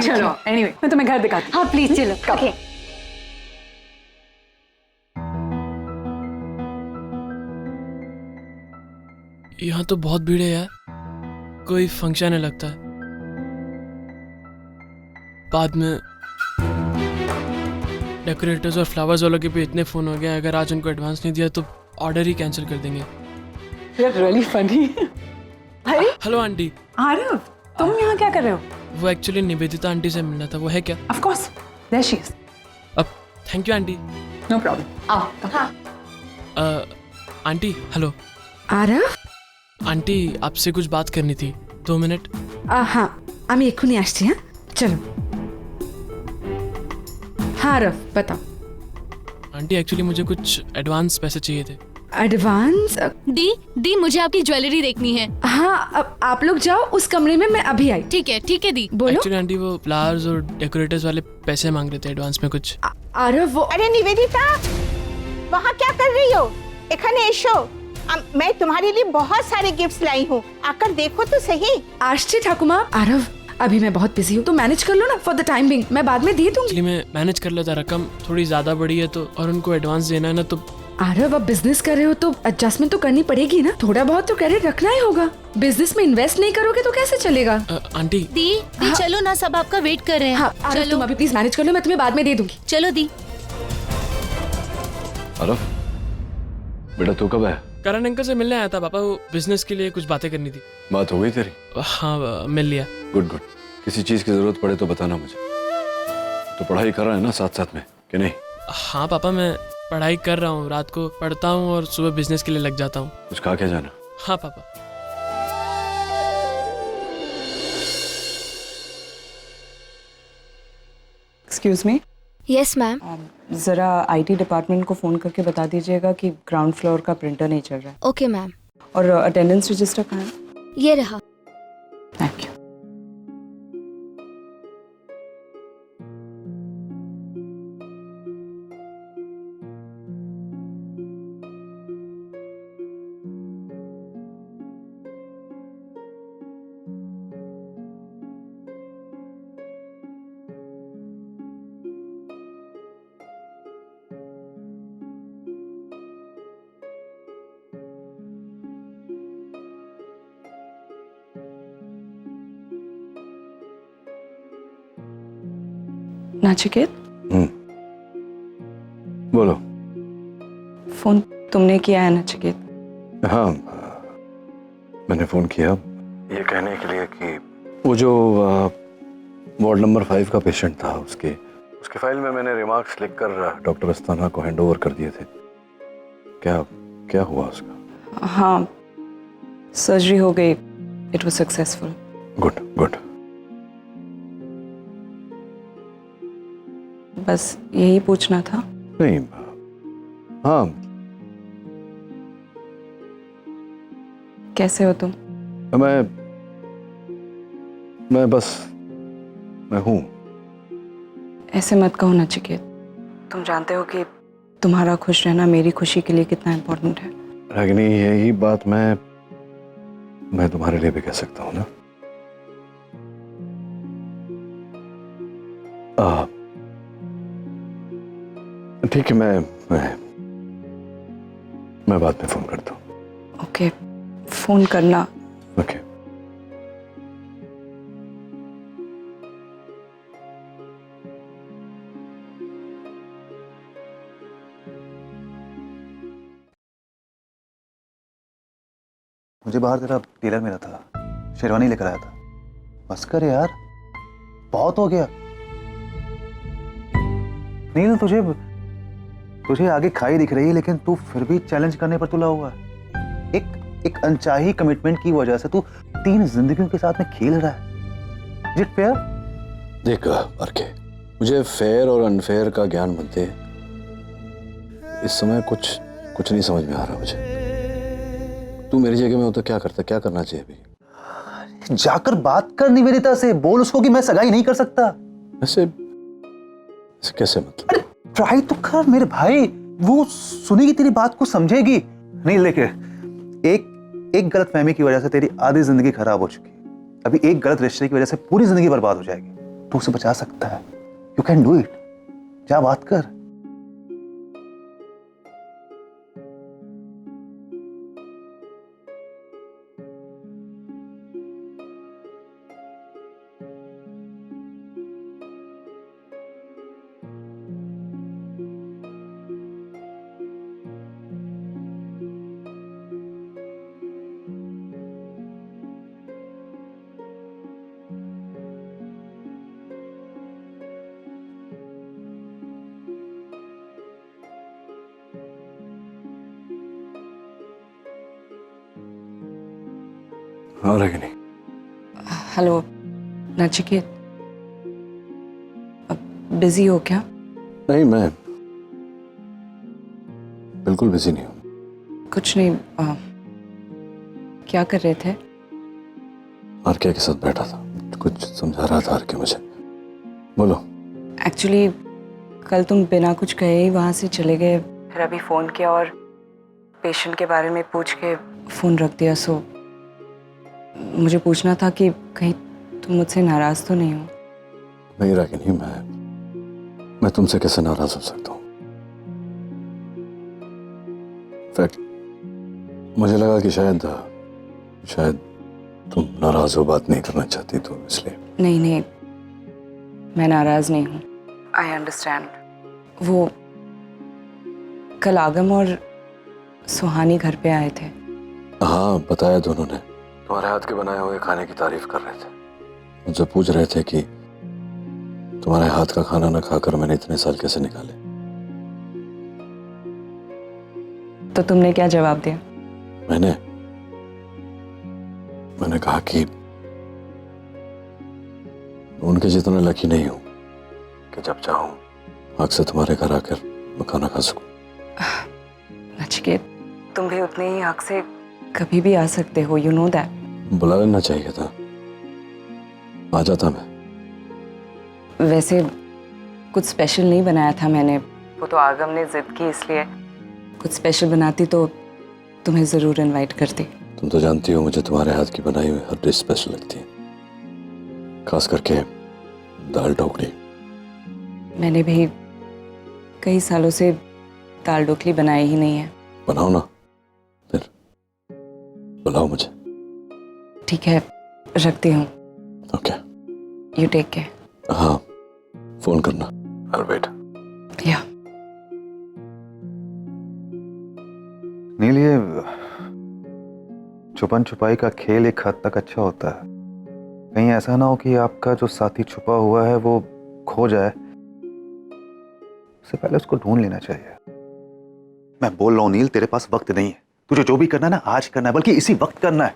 चलो, एनीवे मैं तुम्हें घर दिखाती हूँ। हाँ प्लीज चलो। ओके। यहाँ तो बहुत भीड़ है यार, कोई फंक्शन है लगता है। बाद में डेकोरेटर्स और फ्लावर्स वालों के भी इतने फोन हो गए, अगर आज उनको एडवांस नहीं दिया तो ऑर्डर ही कैंसिल कर देंगे। You're really funny। अरे हेलो आंटी। आरव, तुम यहाँ क्या कर रहे हो? वो एक्चुअली निवेदिता आंटी से मिलना था, वो है क्या? Of course, there she is। अब thank you aunty. No problem। आओ। हाँ। Aunty hello. आरव? आंटी आपसे कुछ बात करनी थी, 2 मिनट। हाँ, আমি এক্ষুনি আসছি। হ্যাঁ চলো। हाँ आरव बताओ। आंटी एक्चुअली मुझे कुछ एडवांस पैसे चाहिए थे। एडवांस? दी मुझे आपकी ज्वेलरी देखनी है। हाँ, आप लोग जाओ उस कमरे में, मैं अभी आई। ठीक है दी। बोलो। एक्चुअली आंटी वो फ्लावर्स और डेकोरेटर्स वाले पैसे मांग रहे थे एडवांस में कुछ। आरव वो। अरे निवेदिता, वहाँ क्या कर रही हो? एखाने एशो, मैं तुम्हारे लिए बहुत सारे गिफ्ट्स लाई हूँ, आकर देखो तो सही। आश्ची ठाकुमा। आरव अभी मैं बहुत बिजी हूँ, तो मैनेज कर लो ना फॉर द टाइम बिंग, मैं बाद में दे दूंगी। मैं मैनेज कर लेता, रकम थोड़ी ज्यादा बड़ी है तो, और उनको एडवांस देना है ना तो। आरव अब बिजनेस कर रहे हो तो एडजस्टमेंट तो करनी पड़ेगी ना, थोड़ा बहुत तो क्रेडिट रखना ही होगा। बिजनेस में इन्वेस्ट नहीं करोगे तो कैसे चलेगा? आंटी दी चलो ना, सब आपका वेट कर रहे हैं। हाँ, आरव तुम अभी प्लीज मैनेज कर लो, मैं तुम्हें बाद में दे दूंगी। चलो दी। आरव बेटा तू कब है? करण अंकल से मिलने आया था पापा, वो बिजनेस के लिए कुछ बातें करनी थी। बात हो गई तेरी? हाँ मिल लिया। गुड। किसी चीज की जरूरत पड़े तो बताना मुझे। तो पढ़ाई कर रहा है ना साथ साथ में कि नहीं? हाँ पापा, मैं पढ़ाई कर रहा हूँ, रात को पढ़ता हूँ और सुबह बिजनेस के लिए लग जाता हूँ। कुछ खा के जाना। हाँ पापा। Excuse me. Yes ma'am. ज़रा आईटी डिपार्टमेंट को फ़ोन करके बता दीजिएगा कि ग्राउंड फ्लोर का प्रिंटर नहीं चल रहा है। Okay ma'am. और अटेंडेंस रजिस्टर कहाँ है? ये रहा। Thank you. नाचिकेत, बोलो। फोन तुमने किया है नाचिकेत? हाँ, मैंने फोन किया ये कहने के लिए कि वो जो वार्ड नंबर 5 का पेशेंट था, उसके फाइल में मैंने रिमार्क्स लिखकर डॉक्टर अस्थाना को हैंडओवर कर दिए थे। क्या हुआ उसका? हाँ, सर्जरी हो गई। It was successful. गुड। बस यही पूछना था। नहीं, हाँ। कैसे हो तुम? मैं हूँ। ऐसे मत कहो नचिकेत। तुम जानते हो कि तुम्हारा खुश रहना मेरी खुशी के लिए कितना इम्पोर्टेंट है। रागिनी, यही बात मैं तुम्हारे लिए भी कह सकता हूँ ना। ठीक है, मैं बाद में फोन करता हूँ। ओके, फोन करना। ओके। मुझे बाहर तेरा टेलर मिला था, शेरवानी लेकर आया था। बस कर यार, बहुत हो गया। नहीं ना, तुझे आगे खाई दिख रही है, लेकिन तू फिर भी चैलेंज करने पर तुला हुआ है। एक अनचाही कमिटमेंट की वजह से तू 3 जिंदगियों के साथ में खेल रहा है। Is it fair? देख आरके, मुझे फेयर और अनफेयर का ज्ञान मत दे। इस समय कुछ नहीं समझ में आ रहा मुझे। तू मेरी जगह में हो तो क्या करता, क्या करना चाहिए अभी? जाकर बात कर निवेदिता से, बोल उसको कि मैं सगाई नहीं कर सकता। ऐसे कैसे मतलब? ट्राई तो कर मेरे भाई, वो सुनेगी तेरी बात को, समझेगी। नहीं, लेके एक गलत फहमी की वजह से तेरी आधी जिंदगी खराब हो चुकी है। अभी एक गलत रिश्ते की वजह से पूरी जिंदगी बर्बाद हो जाएगी। तू उसे बचा सकता है। You can do it. जा बात कर। हाँ रागिनी। हेलो नचिकेत, बिजी हो क्या? नहीं, मैं बिल्कुल बिजी नहीं हूँ। कुछ नहीं। क्या कर रहे थे? आरके के साथ बैठा था, कुछ समझा रहा था आरके मुझे। बोलो। एक्चुअली कल तुम बिना कुछ कहे ही वहाँ से चले गए, फिर अभी फ़ोन किया और पेशेंट के बारे में पूछ के फ़ोन रख दिया। सो मुझे पूछना था कि कहीं तुम मुझसे नाराज़ तो नहीं हो? नहीं रागिनी, मैं तुमसे कैसे नाराज़ हो सकता हूँ? फैक्ट मुझे लगा कि शायद तुम नाराज़ हो, बात नहीं करना चाहती, तो इसलिए। नहीं, मैं नाराज़ नहीं हूँ। I understand. वो कल आगम और सुहानी घर पे आए थे। हाँ, बताया दोनों ने। तुम्हारे हाथ के बनाए हुए खाने की तारीफ कर रहे थे। मुझसे पूछ रहे थे कि तुम्हारे हाथ का खाना ना खाकर मैंने इतने साल कैसे निकाले। तो तुमने क्या जवाब दिया? मैंने कहा कि उनके जितना लकी नहीं हूं कि जब चाहूं हक से तुम्हारे घर आकर मैं खाना खा सकूं। नचिकेत, तुम भी उतने ही हक से कभी भी आ सकते हो, यू नो दैट। बुला लेना चाहिए था, आ जाता मैं। वैसे कुछ स्पेशल नहीं बनाया था मैंने, वो तो आगम ने जिद की इसलिए। कुछ स्पेशल बनाती तो तुम्हें जरूर इनवाइट करती। तुम तो जानती हो मुझे तुम्हारे हाथ की बनाई हुई हर डिश स्पेशल लगती है, खास करके दाल ढोकली। मैंने भी कई सालों से दाल ढोकली बनाई ही नहीं है। बनाओ ना, फिर बुलाओ मुझे। ठीक है, रखती हूँ। Okay, you take care. हाँ, फोन करना। I'll wait. या नील, ये छुपन छुपाई का खेल एक हद तक अच्छा होता है। कहीं ऐसा ना हो कि आपका जो साथी छुपा हुआ है वो खो जाए, उससे पहले उसको ढूंढ लेना चाहिए। मैं बोल रहा हूं नील, तेरे पास वक्त नहीं है। तुझे जो भी करना है ना आज करना है, बल्कि इसी वक्त करना है।